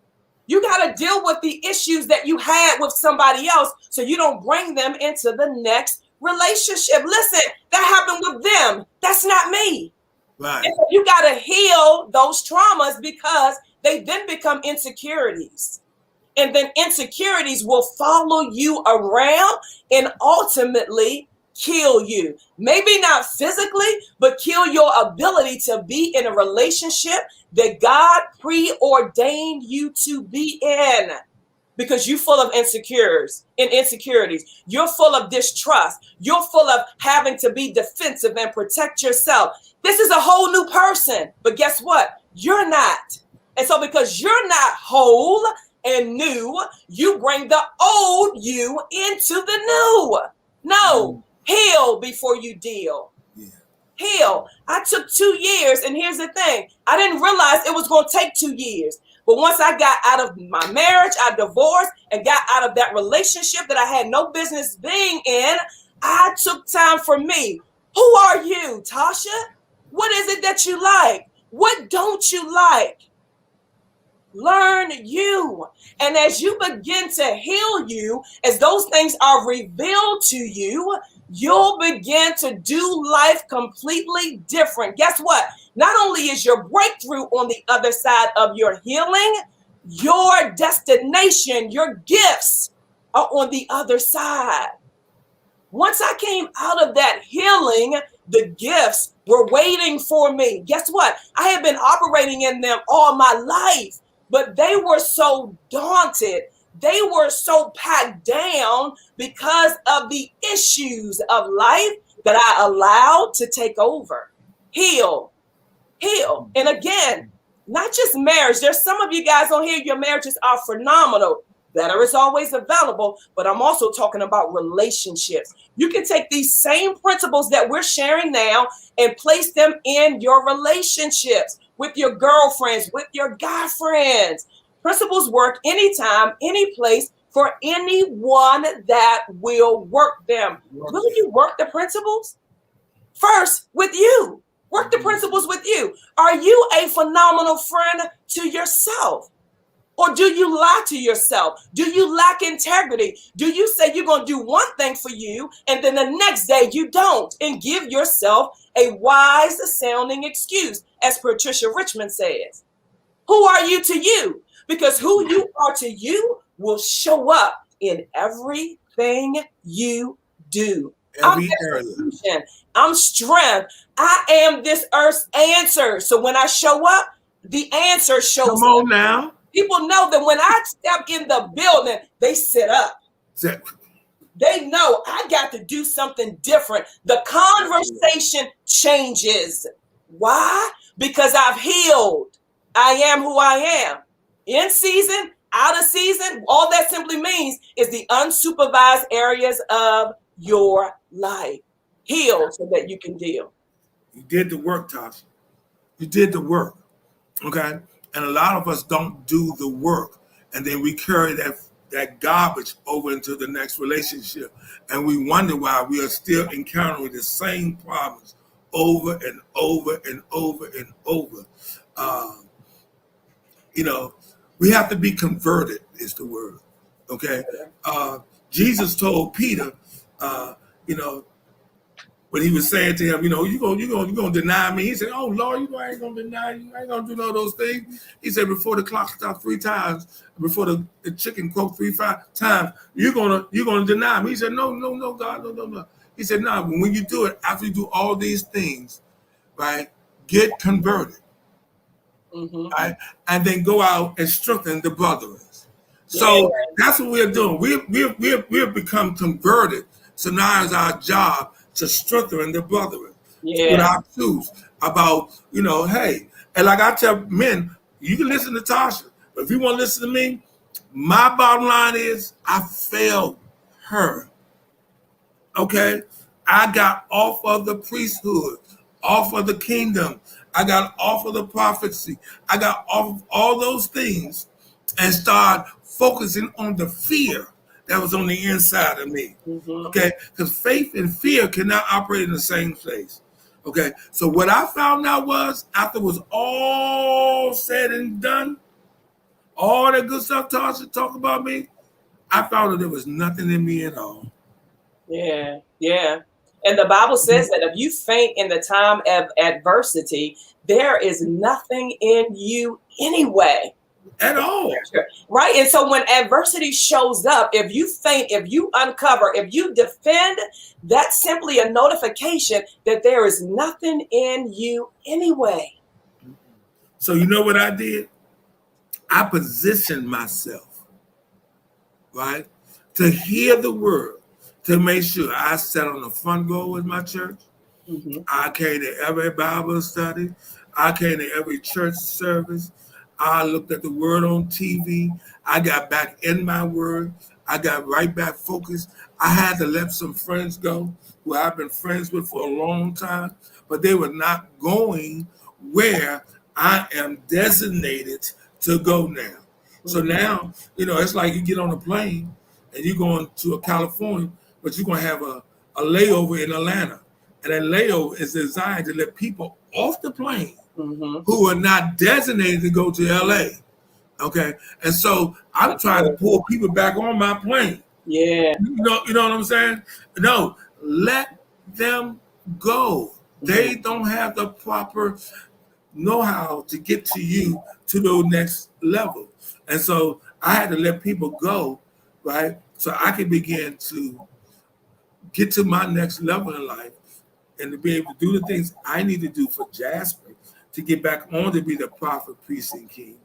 You got to deal with the issues that you had with somebody else so you don't bring them into the next relationship. Listen, that happened with them. That's not me. Right. And so you got to heal those traumas because they then become insecurities. And then insecurities will follow you around and ultimately kill you. Maybe not physically, but kill your ability to be in a relationship that God preordained you to be in. Because you're full of insecurities. You're full of distrust. You're full of having to be defensive and protect yourself. This is a whole new person. But guess what? You're not. And so because you're not whole and new, you bring the old you into the new. No, heal before you deal. Heal. I took 2 years, and here's the thing. I didn't realize it was going to take 2 years. But once I got out of my marriage, I divorced and got out of that relationship that I had no business being in, I took time for me. Who are you, Tasha? What is it that you like? What don't you like? Learn you. And as you begin to heal you, as those things are revealed to you, you'll begin to do life completely different. Guess what? Not only is your breakthrough on the other side of your healing, your destination, your gifts are on the other side. Once I came out of that healing, the gifts were waiting for me. Guess what? I had been operating in them all my life, but they were so daunted. They were so packed down because of the issues of life that I allowed to take over. Heal. And again, not just marriage. There's some of you guys on here, your marriages are phenomenal. Better is always available, but I'm also talking about relationships. You can take these same principles that we're sharing now and place them in your relationships with your girlfriends, with your guy friends. Principles work anytime, any place, for anyone that will work them. Will you work the principles? First, with you. Work the principles with you. Are you a phenomenal friend to yourself? Or do you lie to yourself? Do you lack integrity? Do you say you're going to do one thing for you and then the next day you don't, and give yourself a wise sounding excuse, as Patricia Richmond says? Who are you to you? Because who you are to you will show up in everything you do. Every area. I'm strength. I am this earth's answer. So when I show up, the answer shows up. Come on now. People know that when I step in the building, they sit up. They know I got to do something different. The conversation changes. Why? Because I've healed. I am who I am. In season, out of season, all that simply means is the unsupervised areas of your life. Heal so that you can deal. You did the work, Tasha. You did the work. Okay? And a lot of us don't do the work. And then we carry that garbage over into the next relationship. And we wonder why we are still encountering the same problems over and over and over and over. We have to be converted is the word. Okay? Jesus told Peter, when he was saying to him, you're gonna deny me. He said, "Oh Lord, I ain't gonna deny you. I ain't gonna do none of those things." He said, "Before the clock stops 3 times, before the chicken croaks 3 times, you're gonna deny me." He said, "No, God, no." He said, "No. When you do it, after you do all these things, right, get converted, right, and then go out and strengthen the brethren." So that's what we're doing. We've become converted. So now it's our job to strengthen the brethren. With our truths about, hey, and like I tell men, you can listen to Tasha, but if you want to listen to me, my bottom line is I failed her. Okay? I got off of the priesthood, off of the kingdom. I got off of the prophecy. I got off of all those things and started focusing on the fear that was on the inside of me. Okay? Because faith and fear cannot operate in the same place. Okay? So what I found out was, after it was all said and done, all that good stuff Tasha talked about me, I found that there was nothing in me at all. Yeah. And the Bible says that if you faint in the time of adversity, there is nothing in you anyway. At all. Right? And so when adversity shows up, if you faint, if you uncover, if you defend, that's simply a notification that there is nothing in you anyway. So you know what I did? I positioned myself, right, to hear the word, to make sure I sat on the front row with my church. I came to every Bible study. I came to every church service. I looked at the word on TV. I got back in my word. I got right back focused. I had to let some friends go who I've been friends with for a long time, but they were not going where I am designated to go now. So now, it's like you get on a plane and you're going to California, but you're going to have a layover in Atlanta. And that layover is designed to let people off the plane who are not designated to go to LA. Okay. And so I'm trying to pull people back on my plane. Yeah. You know what I'm saying? No, let them go. They don't have the proper know-how to get to you to the next level. And so I had to let people go, right? So I could begin to get to my next level in life and to be able to do the things I need to do for Jasper to get back on to be the prophet, priest, and king,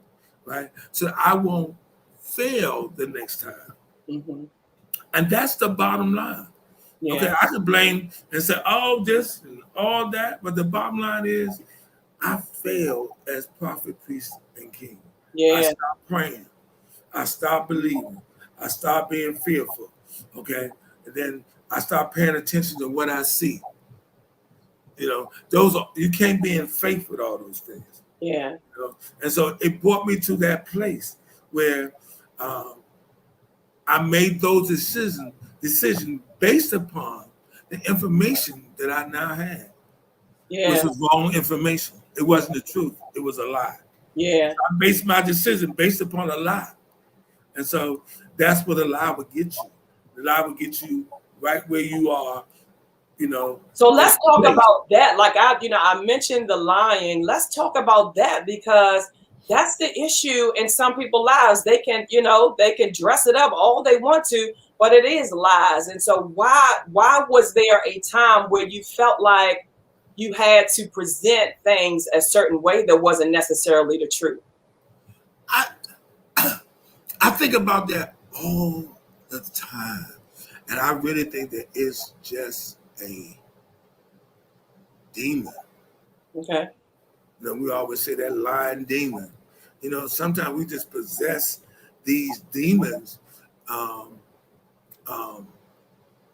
right? So I won't fail the next time. Mm-hmm. And that's the bottom line. Yeah. Okay, I can blame and say, oh, this and all that, but the bottom line is I failed as prophet, priest, and king. Yeah. I stopped praying. I stopped believing. I stopped being fearful. Okay, and then I stopped paying attention to what I see. You know, those are, you can't be in faith with all those things. Yeah. You know? And so it brought me to that place where I made those decisions based upon the information that I now had. Yeah. Which was wrong information. It wasn't the truth. It was a lie. Yeah. So I based my decision based upon a lie. And so that's what a lie would get you. The lie would get you right where you are, you know. So let's talk about that. Like I mentioned the lying. Let's talk about that, because that's the issue in some people's lives. They can dress it up all they want to, but it is lies. And so why was there a time where you felt like you had to present things a certain way that wasn't necessarily the truth? I think about that all the time. And I really think that it's just a demon. Okay. You know, we always say that lying demon. You know, sometimes we just possess these demons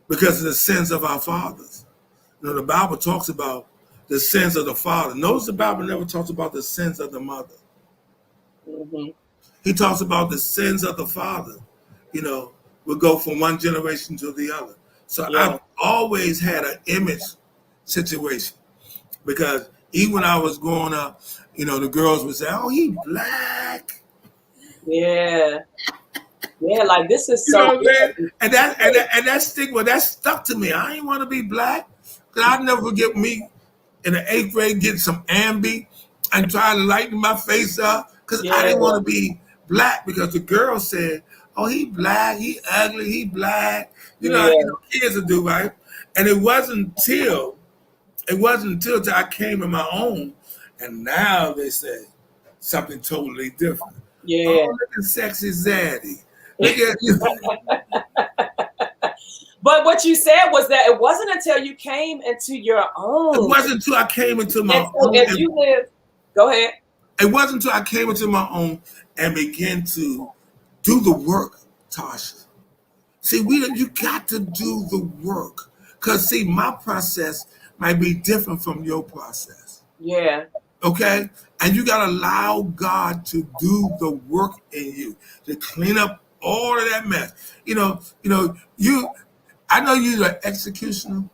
because of the sins of our fathers. You know, the Bible talks about the sins of the father. Notice the Bible never talks about the sins of the mother. Mm-hmm. He talks about the sins of the father. You know, will go from one generation to the other. So yeah. I've always had an image situation, because even when I was growing up, you know, the girls would say, "Oh, he black." Yeah. Yeah, like this is so. You know what I'm saying? And that stigma that stuck to me. I didn't want to be black, because I'd never forget me in the 8th grade getting some Ambi and trying to lighten my face up, because I didn't want to be black, because the girl said, "Oh, he black, he ugly, he black." You know, kids will do, right? And it wasn't until I came in my own, and now they say something totally different. Yeah. Oh, look at sexy Zaddy. Look at you. But what you said was that it wasn't until you came into your own. It wasn't until I came into my own. If you live, go ahead. It wasn't until I came into my own and began to do the work, Tasha. See, you got to do the work. Because, see, my process might be different from your process. Yeah. Okay? And you got to allow God to do the work in you, to clean up all of that mess. I know you're an executioner,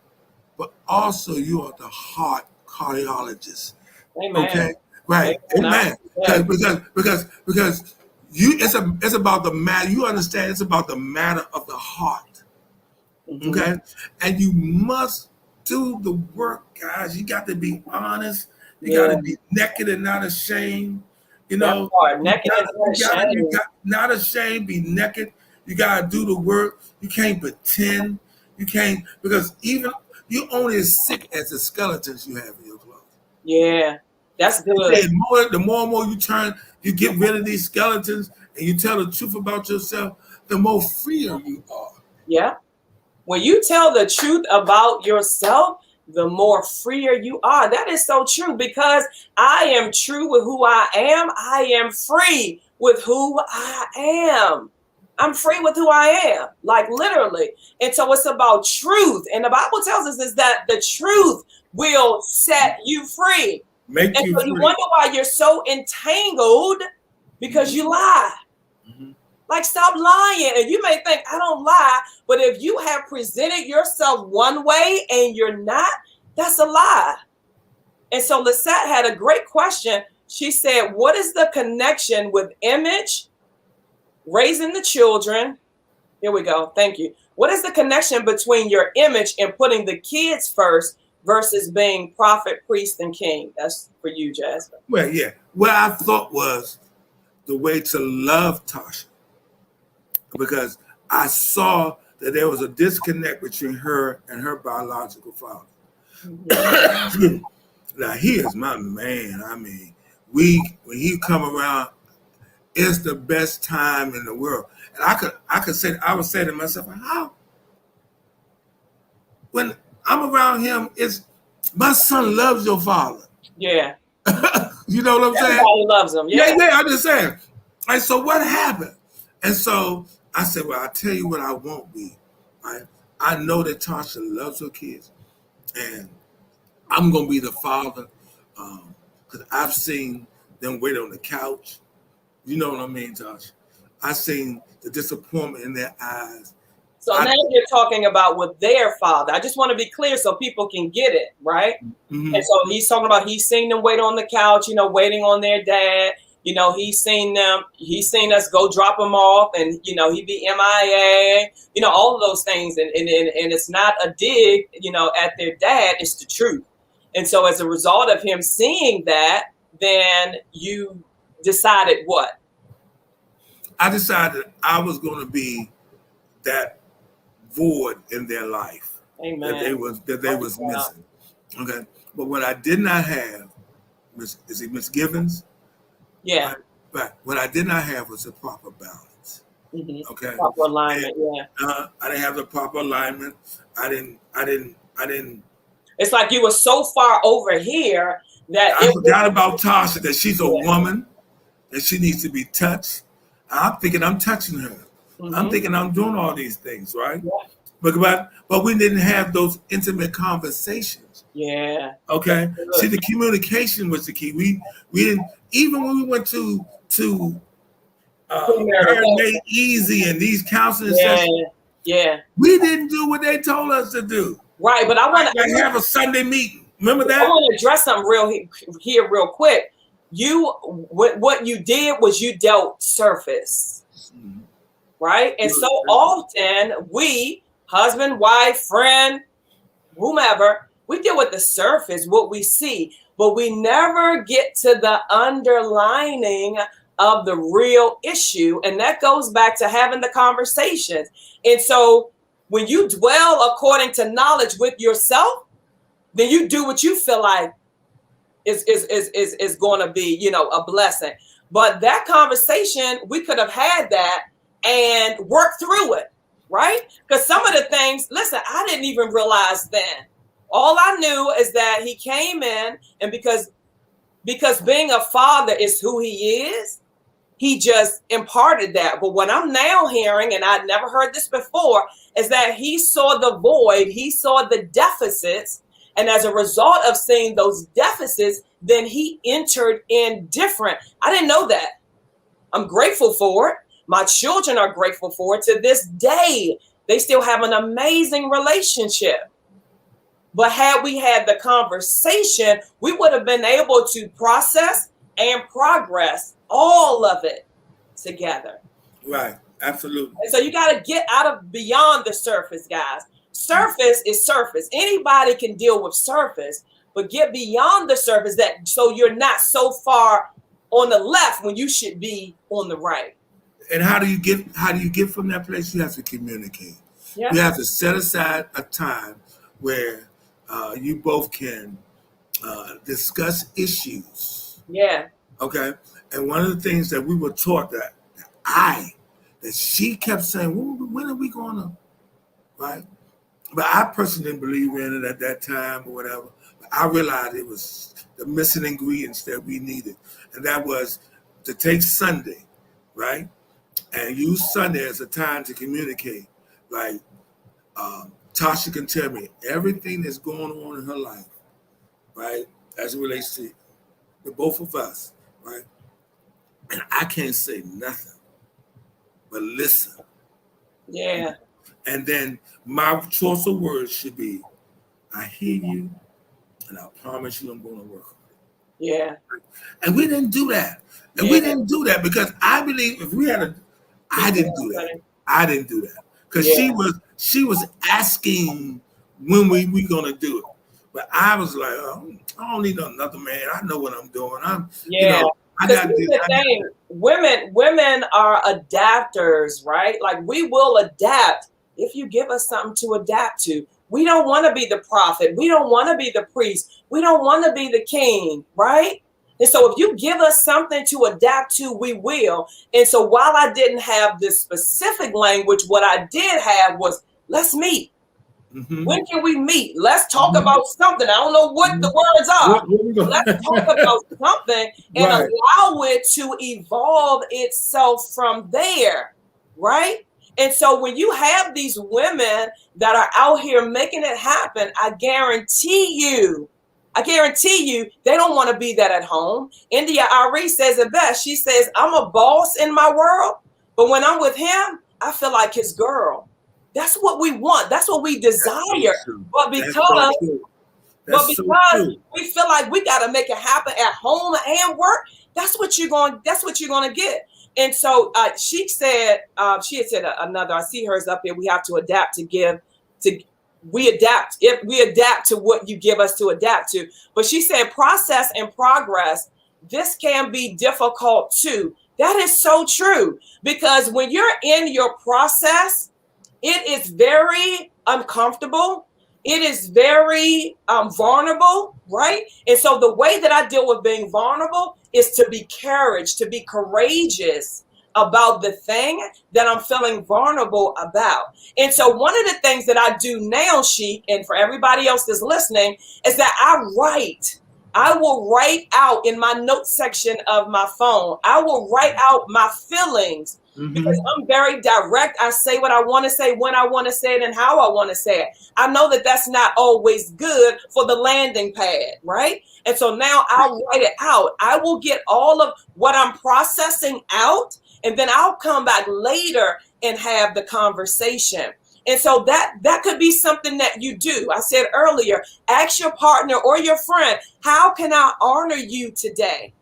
but also you are the heart cardiologist. Amen. Okay? Right. Amen. Because it's about the matter. You understand it's about the matter of the heart. Mm-hmm. Okay? And you must do the work, guys. You got to be honest. You got to be naked and not ashamed. You know, naked and not ashamed. Not ashamed, be naked. You got to do the work. You can't pretend. You can't, because even you're only as sick as the skeletons you have in your clothes. Yeah, that's good. The more and more you get rid of these skeletons and you tell the truth about yourself, the more freer you are. Yeah. When you tell the truth about yourself, the more freer you are. That is so true, because I am true with who I am. I am free with who I am. I'm free with who I am, like literally. And so it's about truth. And the Bible tells us is that the truth will set you free. Make you free. You wonder why you're so entangled, because you lie. Mm-hmm. Like, stop lying. And you may think, I don't lie. But if you have presented yourself one way and you're not, that's a lie. And so Lisette had a great question. She said, what is the connection with image, raising the children? Here we go. Thank you. What is the connection between your image and putting the kids first versus being prophet, priest, and king? That's for you, Jasper. Well, yeah. What I thought was the way to love Tasha, because I saw that there was a disconnect between her and her biological father. Now he is my man. I mean, when he come around, it's the best time in the world. And I would say to myself, how? When I'm around him, my son loves your father. Yeah. You know what I'm saying? Everybody loves him. Yeah. Yeah, I'm just saying. And so what happened? And so I said, well, I'll tell you what I won't be. Right? I know that Tasha loves her kids, and I'm going to be the father, because I've seen them wait on the couch. You know what I mean, Tasha? I've seen the disappointment in their eyes. So now you're talking about with their father. I just want to be clear so people can get it, right? Mm-hmm. And so he's talking about he's seen them wait on the couch, waiting on their dad. He's seen us go drop them off, and he be MIA, all of those things, and it's not a dig, at their dad. It's the truth. And so as a result of him seeing that, then you decided what? I decided I was going to be that void in their life. Amen. that they was missing. Okay, but what I did not have was misgivings. Yeah. Right. What I did not have was a proper balance. Mm-hmm. Okay. Proper alignment. I didn't have the proper alignment. I didn't. It's like you were so far over here that I forgot about Tasha, that she's a woman, that she needs to be touched. I'm thinking I'm touching her. Mm-hmm. I'm thinking I'm doing all these things, right? Yeah. But we didn't have those intimate conversations. Yeah. Okay. Good. See, the communication was the key. We didn't, even when we went to Made Easy and these counseling sessions. Yeah. We didn't do what they told us to do. Right, but I want to have a Sunday meeting. Remember that? I want to address something real quick. What you did was you dealt surface, right? And so often we, husband, wife, friend, whomever, we deal with the surface, what we see, but we never get to the underlining of the real issue. And that goes back to having the conversations. And so when you dwell according to knowledge with yourself, then you do what you feel like is going to be, a blessing. But that conversation, we could have had that and worked through it, right? Because some of the things, listen, I didn't even realize then. All I knew is that he came in, and because being a father is who he is, he just imparted that. But what I'm now hearing, and I'd never heard this before, is that he saw the void, he saw the deficits, and as a result of seeing those deficits, then he entered in different. I didn't know that. I'm grateful for it. My children are grateful for it. To this day, they still have an amazing relationship. But had we had the conversation, we would have been able to process and progress all of it together. Right. Absolutely. And so you got to get out of beyond the surface, guys. Surface is surface. Anybody can deal with surface, but get beyond the surface, that so you're not so far on the left when you should be on the right. And how do you get from that place? You have to communicate. Yeah. You have to set aside a time where you both can discuss issues. Yeah. Okay. And one of the things that we were taught that she kept saying, when are we going to, right? But I personally didn't believe in it at that time or whatever. But I realized it was the missing ingredients that we needed. And that was to take Sunday, right? And use Sunday as a time to communicate. Like Tasha can tell me everything that's going on in her life, right? As it relates to the both of us, right? And I can't say nothing but listen. Yeah. And then my choice of words should be, I hear you, and I promise you I'm going to work on it. Yeah. And we didn't do that. And we didn't do that because I believe if we had I didn't do that. I didn't do that. Because she was asking when we going to do it. But I was like, I don't need another man. I know what I'm doing. I got this. Women are adapters, right? Like we will adapt if you give us something to adapt to. We don't want to be the prophet. We don't want to be the priest. We don't want to be the king, right? And so if you give us something to adapt to, we will. And so while I didn't have this specific language, what I did have was, let's meet. Mm-hmm. When can we meet? Let's talk about something. I don't know what the words are. Let's talk about something and allow it to evolve itself from there, right? And so when you have these women that are out here making it happen, I guarantee you, they don't want to be that at home. India Ari says it best. She says, I'm a boss in my world, but when I'm with him, I feel like his girl. That's what we want. That's what we desire. But because we feel like we got to make it happen at home and work, that's what you're going to get. And so she had said another, I see hers up here. We have to adapt we adapt to what you give us to adapt to. But she said process and progress, this can be difficult too. That is so true, because when you're in your process, it is very uncomfortable. It is very vulnerable, right? And so the way that I deal with being vulnerable is to be courageous about the thing that I'm feeling vulnerable about. And so one of the things that I do now, Sheik, and for everybody else that's listening, is that I will write out in my notes section of my phone, I will write out my feelings. Mm-hmm. Because I'm very direct. I say what I want to say, when I want to say it, and how I want to say it. I know that that's not always good for the landing pad, right? And so now I'll write it out. I will get all of what I'm processing out, and then I'll come back later and have the conversation. And so that could be something that you do. I said earlier, ask your partner or your friend, how can I honor you today?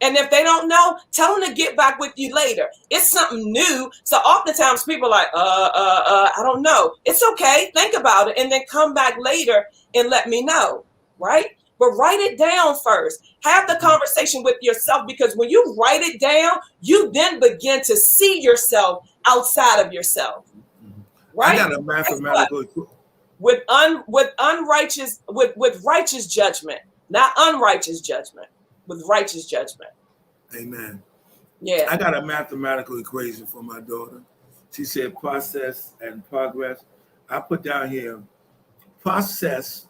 And if they don't know, tell them to get back with you later. It's something new. So oftentimes people are like, I don't know. It's okay. Think about it and then come back later and let me know, right? But write it down first. Have the conversation with yourself, because when you write it down, you then begin to see yourself outside of yourself, right? I got a mathematical with righteous judgment, not unrighteous judgment. With righteous judgment. Amen. Yeah. I got a mathematical equation for my daughter. She said process and progress. I put down here process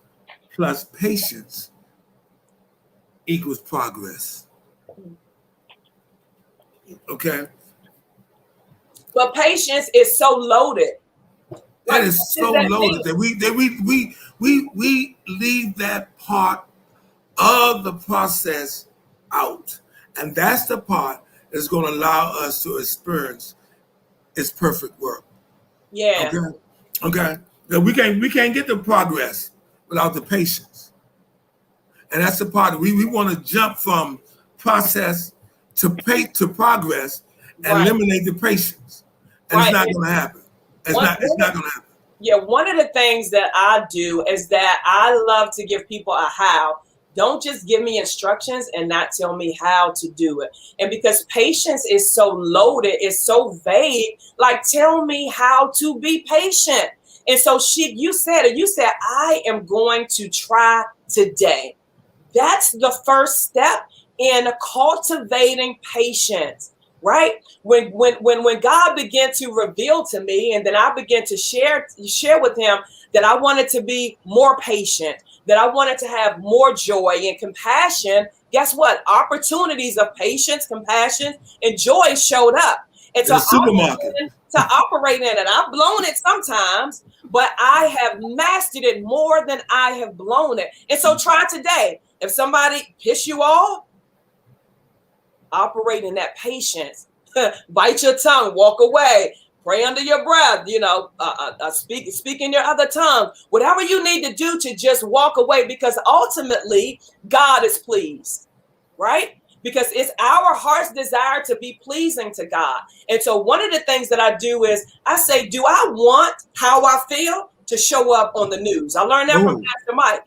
plus patience equals progress. Okay. But patience is so loaded. That is so loaded that we leave that part of the process out, and that's the part that's going to allow us to experience its perfect work. Yeah. Okay. Now we can't get the progress without the patience, and that's the part we want to jump from process to progress and eliminate the patience, and it's not going to happen. It's not going to happen. Yeah. One of the things that I do is that I love to give people a how. Don't just give me instructions and not tell me how to do it. And because patience is so loaded, it's so vague, like tell me how to be patient. And so you said, I am going to try today. That's the first step in cultivating patience, right? When God began to reveal to me, and then I began to share with him that I wanted to be more patient, that I wanted to have more joy and compassion, guess what? Opportunities of patience, compassion, and joy showed up. And to operate in it, I've blown it sometimes, but I have mastered it more than I have blown it. And so try today. If somebody piss you off, operate in that patience. Bite your tongue, walk away. Pray under your breath, speak in your other tongue. Whatever you need to do to just walk away, because ultimately God is pleased, right? Because it's our heart's desire to be pleasing to God. And so one of the things that I do is I say, do I want how I feel to show up on the news? I learned that from Pastor Mike.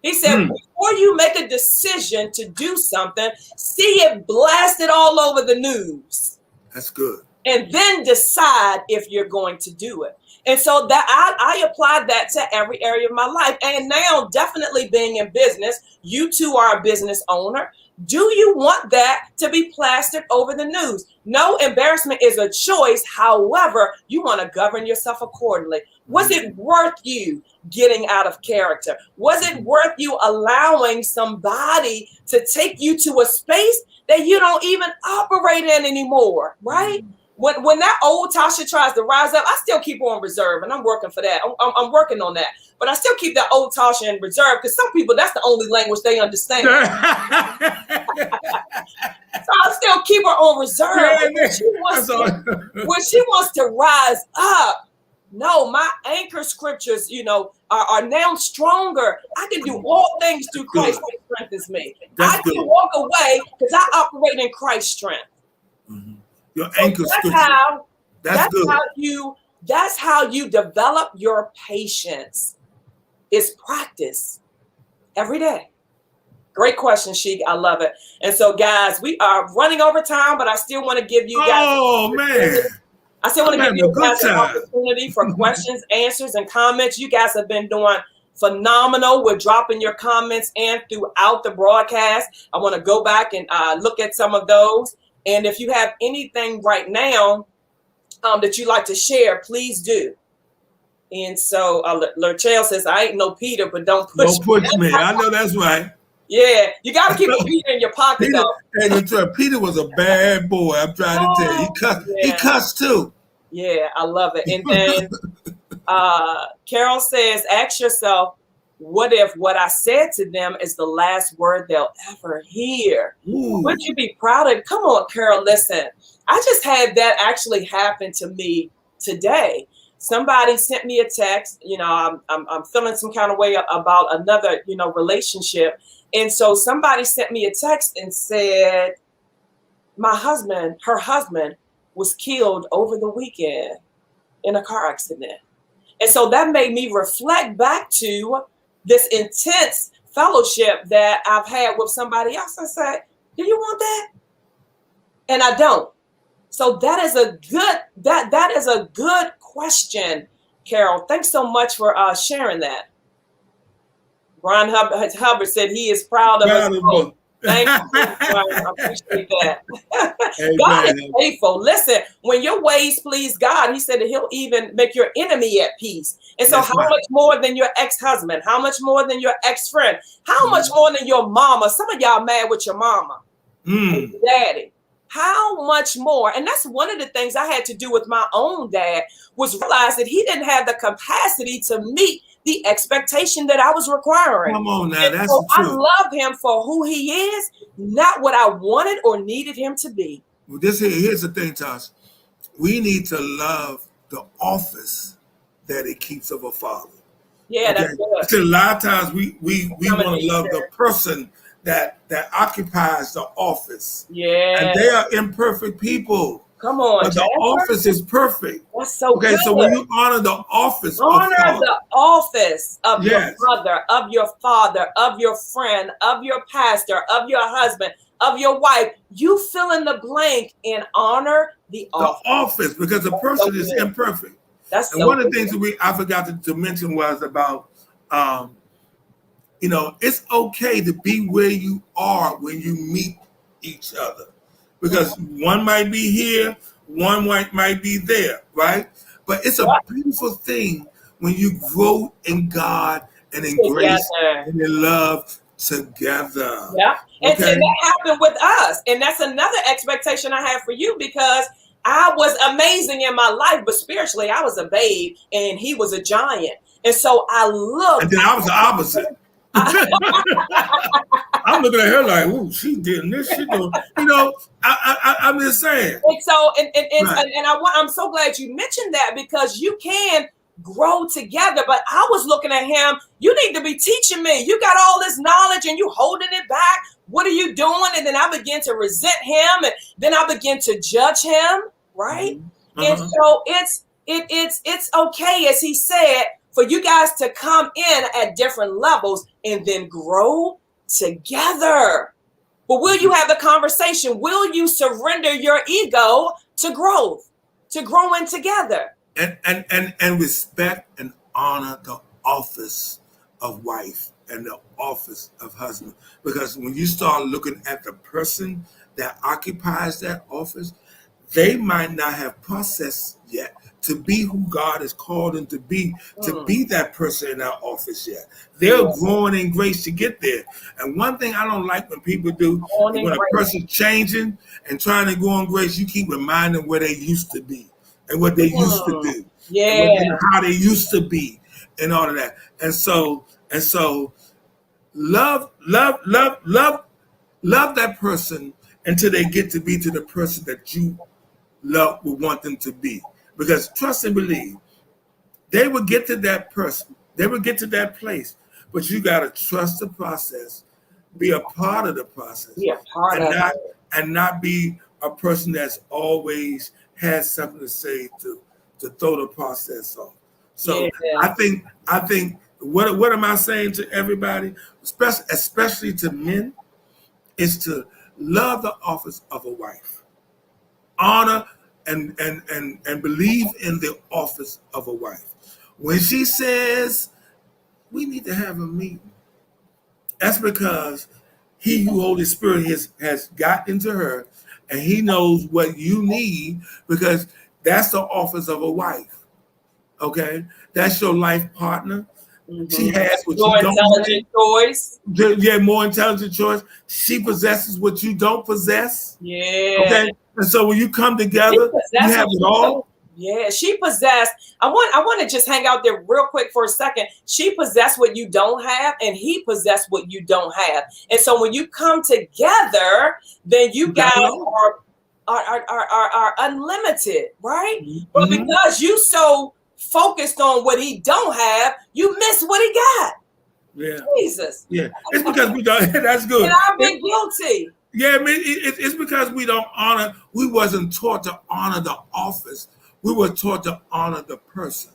He said, before you make a decision to do something, see it blasted all over the news. That's good. and then decide if you're going to do it. And so that I applied that to every area of my life. And now, definitely being in business, you too are a business owner. Do you want that to be plastered over the news? No, embarrassment is a choice. However, you want to govern yourself accordingly. Was it worth you getting out of character? Was it worth you allowing somebody to take you to a space that you don't even operate in anymore, right? When that old Tasha tries to rise up, I still keep her on reserve, and I'm working for that. I'm working on that. But I still keep that old Tasha in reserve because some people, that's the only language they understand. So I still keep her on reserve. When she wants to rise up, no, my anchor scriptures, are now stronger. I can do all things through Christ who strengthens me. I can walk away because I operate in Christ's strength. Mm-hmm. Your anchor scripture. That's how you develop your patience. Is practice every day. Great question, Sheik. I love it. And so, guys, we are running over time, but I still want to give you guys. Oh man. I still want to give you guys an opportunity for questions, answers, and comments. You guys have been doing phenomenal with dropping your comments in throughout the broadcast. I want to go back and look at some of those. And if you have anything right now that you'd like to share, please do. And so Lurchelle says, I ain't no Peter, but don't push me. Don't push me. I know that's right. Yeah, you got to keep a Peter in your pocket, though. And Peter was a bad boy. I'm trying to tell you. He cussed too. Yeah, I love it. And then Carol says, ask yourself, what if what I said to them is the last word they'll ever hear? Ooh. Would you be proud of it? Come on, Carol, listen. I just had that actually happen to me today. Somebody sent me a text, I'm feeling some kind of way about another, relationship. And so somebody sent me a text and said, her husband was killed over the weekend in a car accident. And so that made me reflect back to this intense fellowship that I've had with somebody else. I said, do you want that? And I don't. So that is a good question, Carol. Thanks so much for sharing that. Brian Hubbard said he is proud of us both. Thank you, Brian. I appreciate that. God is faithful. Listen, when your ways please God, he said that he'll even make your enemy at peace. And so how much more than your ex-husband? How much more than your ex-friend? How much more than your mama? Some of y'all mad with your mama, with your daddy. How much more? And that's one of the things I had to do with my own dad, was realize that he didn't have the capacity to meet the expectation that I was requiring. Come on now, that's so true. I love him for who he is, not what I wanted or needed him to be. Well, here's the thing, Tosh. We need to love the office that it keeps of a father. Yeah, okay? That's good. So a lot of times we want to love the person that occupies the office. Yeah. And they are imperfect people. Come on, but the office is perfect. That's so good. Okay, so when you honor the office, the office of your brother, of your father, of your friend, of your pastor, of your husband, of your wife, you fill in the blank and honor the office. The office, because the person is imperfect. That's and one of the things that I forgot to mention was about, it's okay to be where you are when you meet each other. Because one might be here, one might be there, right? But it's a beautiful thing when you grow in God and in grace and in love together. Yeah, and that happened with us. And that's another expectation I have for you, because I was amazing in my life, but spiritually I was a babe and he was a giant. And so I looked. And then I was the opposite. I'm looking at her like, "Ooh, she did this. She doing." I'm just saying. And so, I'm so glad you mentioned that, because you can grow together. But I was looking at him. You need to be teaching me. You got all this knowledge and you holding it back. What are you doing? And then I began to resent him, and then I began to judge him. Right. Mm-hmm. And so it's okay, as he said, for you guys to come in at different levels and then grow together. But will you have the conversation? Will you surrender your ego to growth? to growing together. And respect and honor the office of wife and the office of husband. Because when you start looking at the person that occupies that office, they might not have processed yet to be who God has called them to be that person in that office yet. They're growing in grace to get there. And one thing I don't like when people do, when a person's changing and trying to go in grace, you keep reminding them where they used to be and what they used to do. And how they used to be and all of that. And so love that person until they get to be to the person that you love would want them to be. Because trust and believe, they will get to that person. They will get to that place. But you got to trust the process, be a part of the process, and not be a person that's always has something to say to throw the process off. So I think what am I saying to everybody, especially to men, is to love the office of a wife, honor and believe in the office of a wife. When she says we need to have a meeting, that's because he who Holy Spirit has got into her, and he knows what you need, because that's the office of a wife. Okay, that's your life partner. She has what more you don't intelligent choice. Yeah, more intelligent choice. She possesses what you don't possess. Yeah. Okay. And so when you come together, you have it all. Yeah, she possessed. I want to just hang out there real quick for a second. She possessed what you don't have, and he possessed what you don't have. And so when you come together, then you guys are unlimited, right? Mm-hmm. But because you so focused on what he don't have, you miss what he got. Yeah. Jesus. Yeah. It's because we don't. That's good. And I've been guilty. Yeah, I mean, it's because we don't honor. We wasn't taught to honor the office. We were taught to honor the person.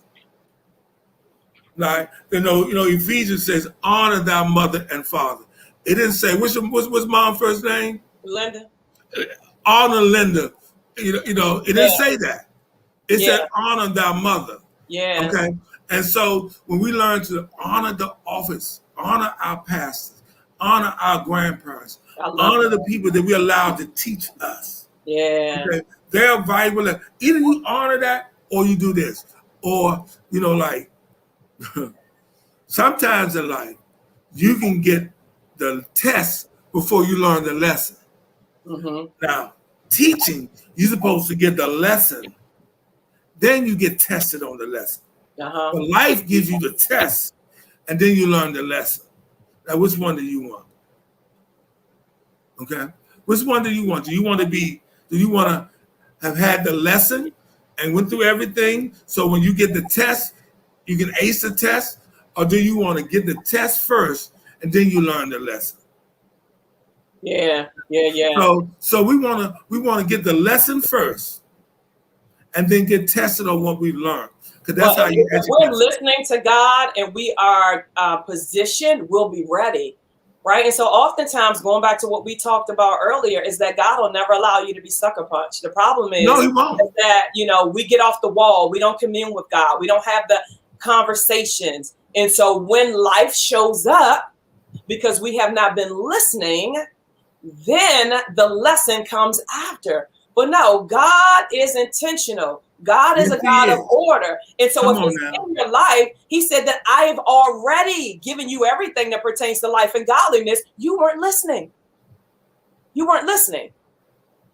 Like Ephesians says, "Honor thy mother and father." It didn't say what's mom's first name? Linda. Honor Linda. It didn't say that. It said honor thy mother. Yeah. Okay. And so when we learn to honor the office, honor our pastors, honor our grandparents, honor the people that we allowed to teach us. Yeah. Okay? They're valuable. Either you honor that or you do this. Or, like sometimes in life, you can get the test before you learn the lesson. Mm-hmm. Now, teaching, you're supposed to get the lesson. Then you get tested on the lesson. Uh-huh. But life gives you the test, and then you learn the lesson. Now, which one do you want? Okay? Which one do you want? Do you want to have had the lesson and went through everything, so when you get the test, you can ace the test? Or do you want to get the test first, and then you learn the lesson? Yeah. So we want to get the lesson first, and then get tested on what we've learned. Because that's how you educate. We're listening to God, and we are positioned. We'll be ready, right? And so, oftentimes, going back to what we talked about earlier, is that God will never allow you to be sucker punched. The problem is that we get off the wall. We don't commune with God. We don't have the conversations, and so when life shows up, because we have not been listening, then the lesson comes after. But no, God is intentional. God is a God of order. And so if it's in your life, he said that I have already given you everything that pertains to life and godliness. You weren't listening.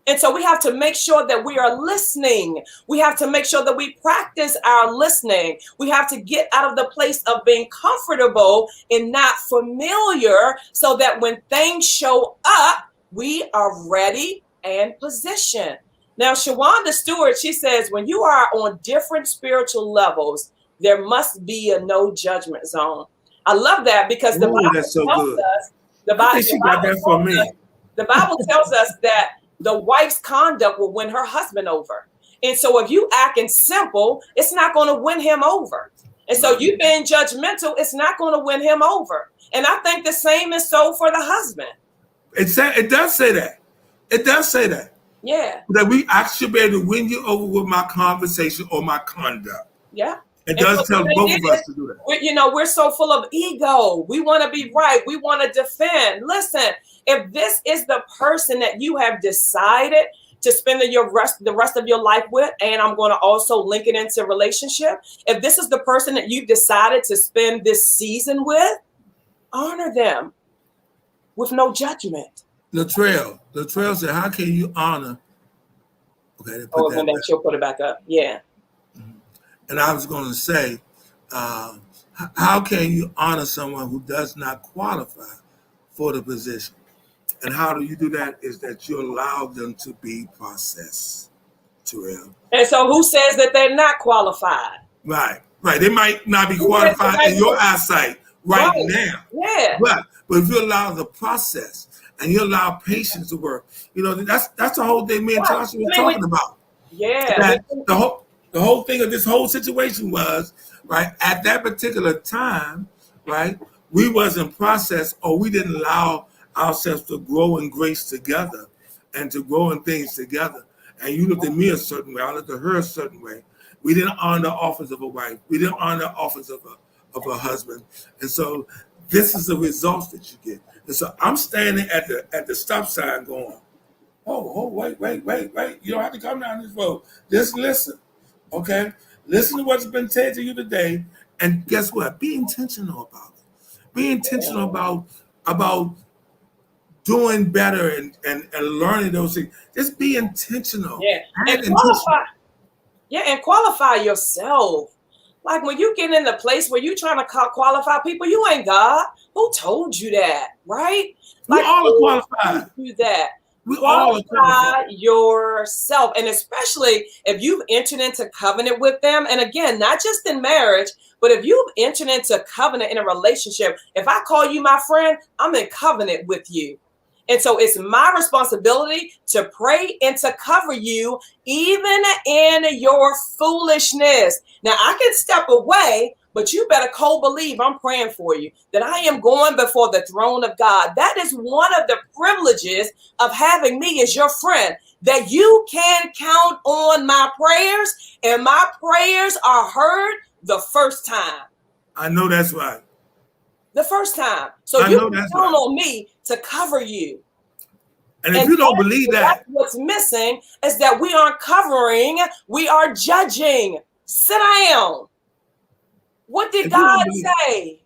And so we have to make sure that we are listening. We have to make sure that we practice our listening. We have to get out of the place of being comfortable and not familiar, so that when things show up, we are ready and positioned. Now, Shawanda Stewart, she says, when you are on different spiritual levels, there must be a no judgment zone. I love that, because the Bible tells us, the Bible tells us that the wife's conduct will win her husband over. And so if you acting simple, it's not going to win him over. And so you being judgmental, it's not going to win him over. And I think the same is so for the husband. It does say that. It does say that. Yeah. That I should be able to win you over with my conversation or my conduct. Yeah. It does tell both of us to do that. We're so full of ego. We want to be right. We want to defend. Listen, if this is the person that you have decided to spend the rest of your life with, and I'm going to also link it into relationship. If this is the person that you've decided to spend this season with, honor them with no judgment. Latrell said, how can you honor? Okay, she'll put it back up. Yeah. And I was going to say, how can you honor someone who does not qualify for the position? And how do you do that? Is that you allow them to be processed, Terrell. And so who says that they're not qualified? Right. They might not be qualified in your eyesight right now. Yeah. But if you allow the process and you allow patience to work, that's the whole thing me and Tasha were talking about. Yeah. That the whole thing of this whole situation was, right, at that particular time, right, we wasn't processed, or we didn't allow ourselves to grow in grace together and to grow in things together. And you looked at me a certain way, I looked at her a certain way. We didn't honor the office of a wife. We didn't honor the office of a husband. And so this is the results that you get. And so I'm standing at the stop sign going, oh, wait. You don't have to come down this road. Just listen, okay? Listen to what's been said to you today. And guess what? Be intentional about it. Be intentional about doing better and learning those things. Just be intentional. Yeah. And qualify yourself. Like when you get in the place where you're trying to qualify people, you ain't God. Who told you that, right? We all are qualified. Do that. We all are qualified. Yourself, and especially if you've entered into covenant with them. And again, not just in marriage, but if you've entered into covenant in a relationship, if I call you my friend, I'm in covenant with you. And so it's my responsibility to pray and to cover you even in your foolishness. Now, I can step away, but you better believe I'm praying for you, that I am going before the throne of God. That is one of the privileges of having me as your friend, that you can count on my prayers, and my prayers are heard the first time. I know that's right. The first time. So you can count on me to cover you. And if you don't believe that, what's missing is that we aren't covering, we are judging. Sit down. What did God say?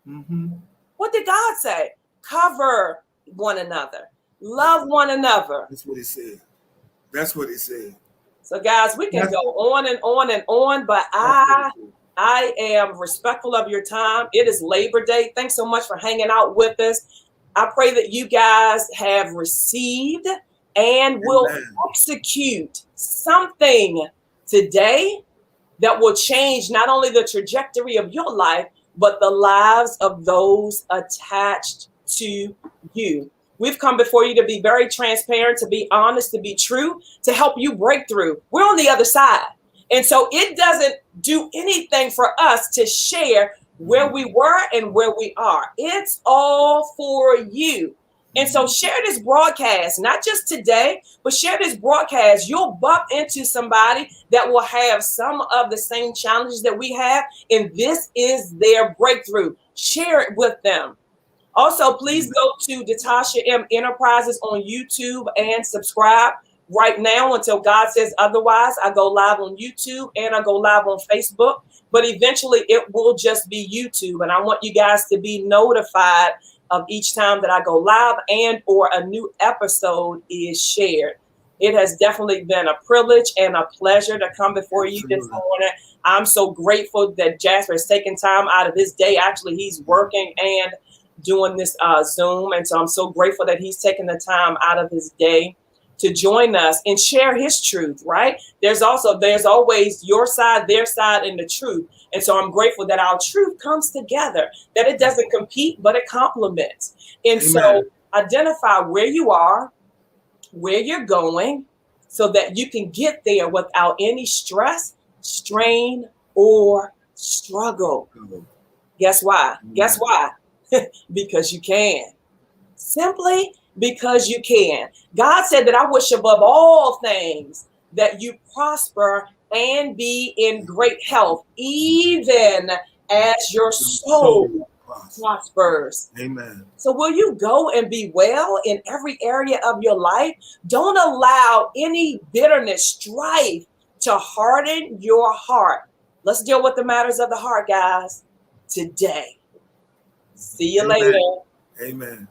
Mm-hmm. What did God say? Cover one another. Love one another. That's what he said. So guys, we can go on and on and on, but I am respectful of your time. It is Labor Day. Thanks so much for hanging out with us. I pray that you guys have received and will execute something today that will change not only the trajectory of your life, but the lives of those attached to you. We've come before you to be very transparent, to be honest, to be true, to help you break through. We're on the other side. And so it doesn't do anything for us to share where we were and where we are. It's all for you. And so share this broadcast, not just today, but share this broadcast. You'll bump into somebody that will have some of the same challenges that we have, and this is their breakthrough. Share it with them. Also, please go to Natasha M Enterprises on YouTube and subscribe. Right now, until God says otherwise, I go live on YouTube and I go live on Facebook, but eventually it will just be YouTube. And I want you guys to be notified of each time that I go live and or a new episode is shared. It has definitely been a privilege and a pleasure to come before you this morning. I'm so grateful that Jasper has taken time out of his day. Actually, he's working and doing this Zoom. And so I'm so grateful that he's taken the time out of his day to join us and share his truth, right? There's always your side, their side, and the truth. And so I'm grateful that our truth comes together, that it doesn't compete, but it complements. And so identify where you are, where you're going, so that you can get there without any stress, strain, or struggle. Guess why? Guess why? Because you can. Simply because you can. God said that I wish above all things that you prosper and be in great health, even as your soul prospers. Amen. So will you go and be well in every area of your life? Don't allow any bitterness, strife to harden your heart. Let's deal with the matters of the heart, guys, today. See you Amen. later. Amen.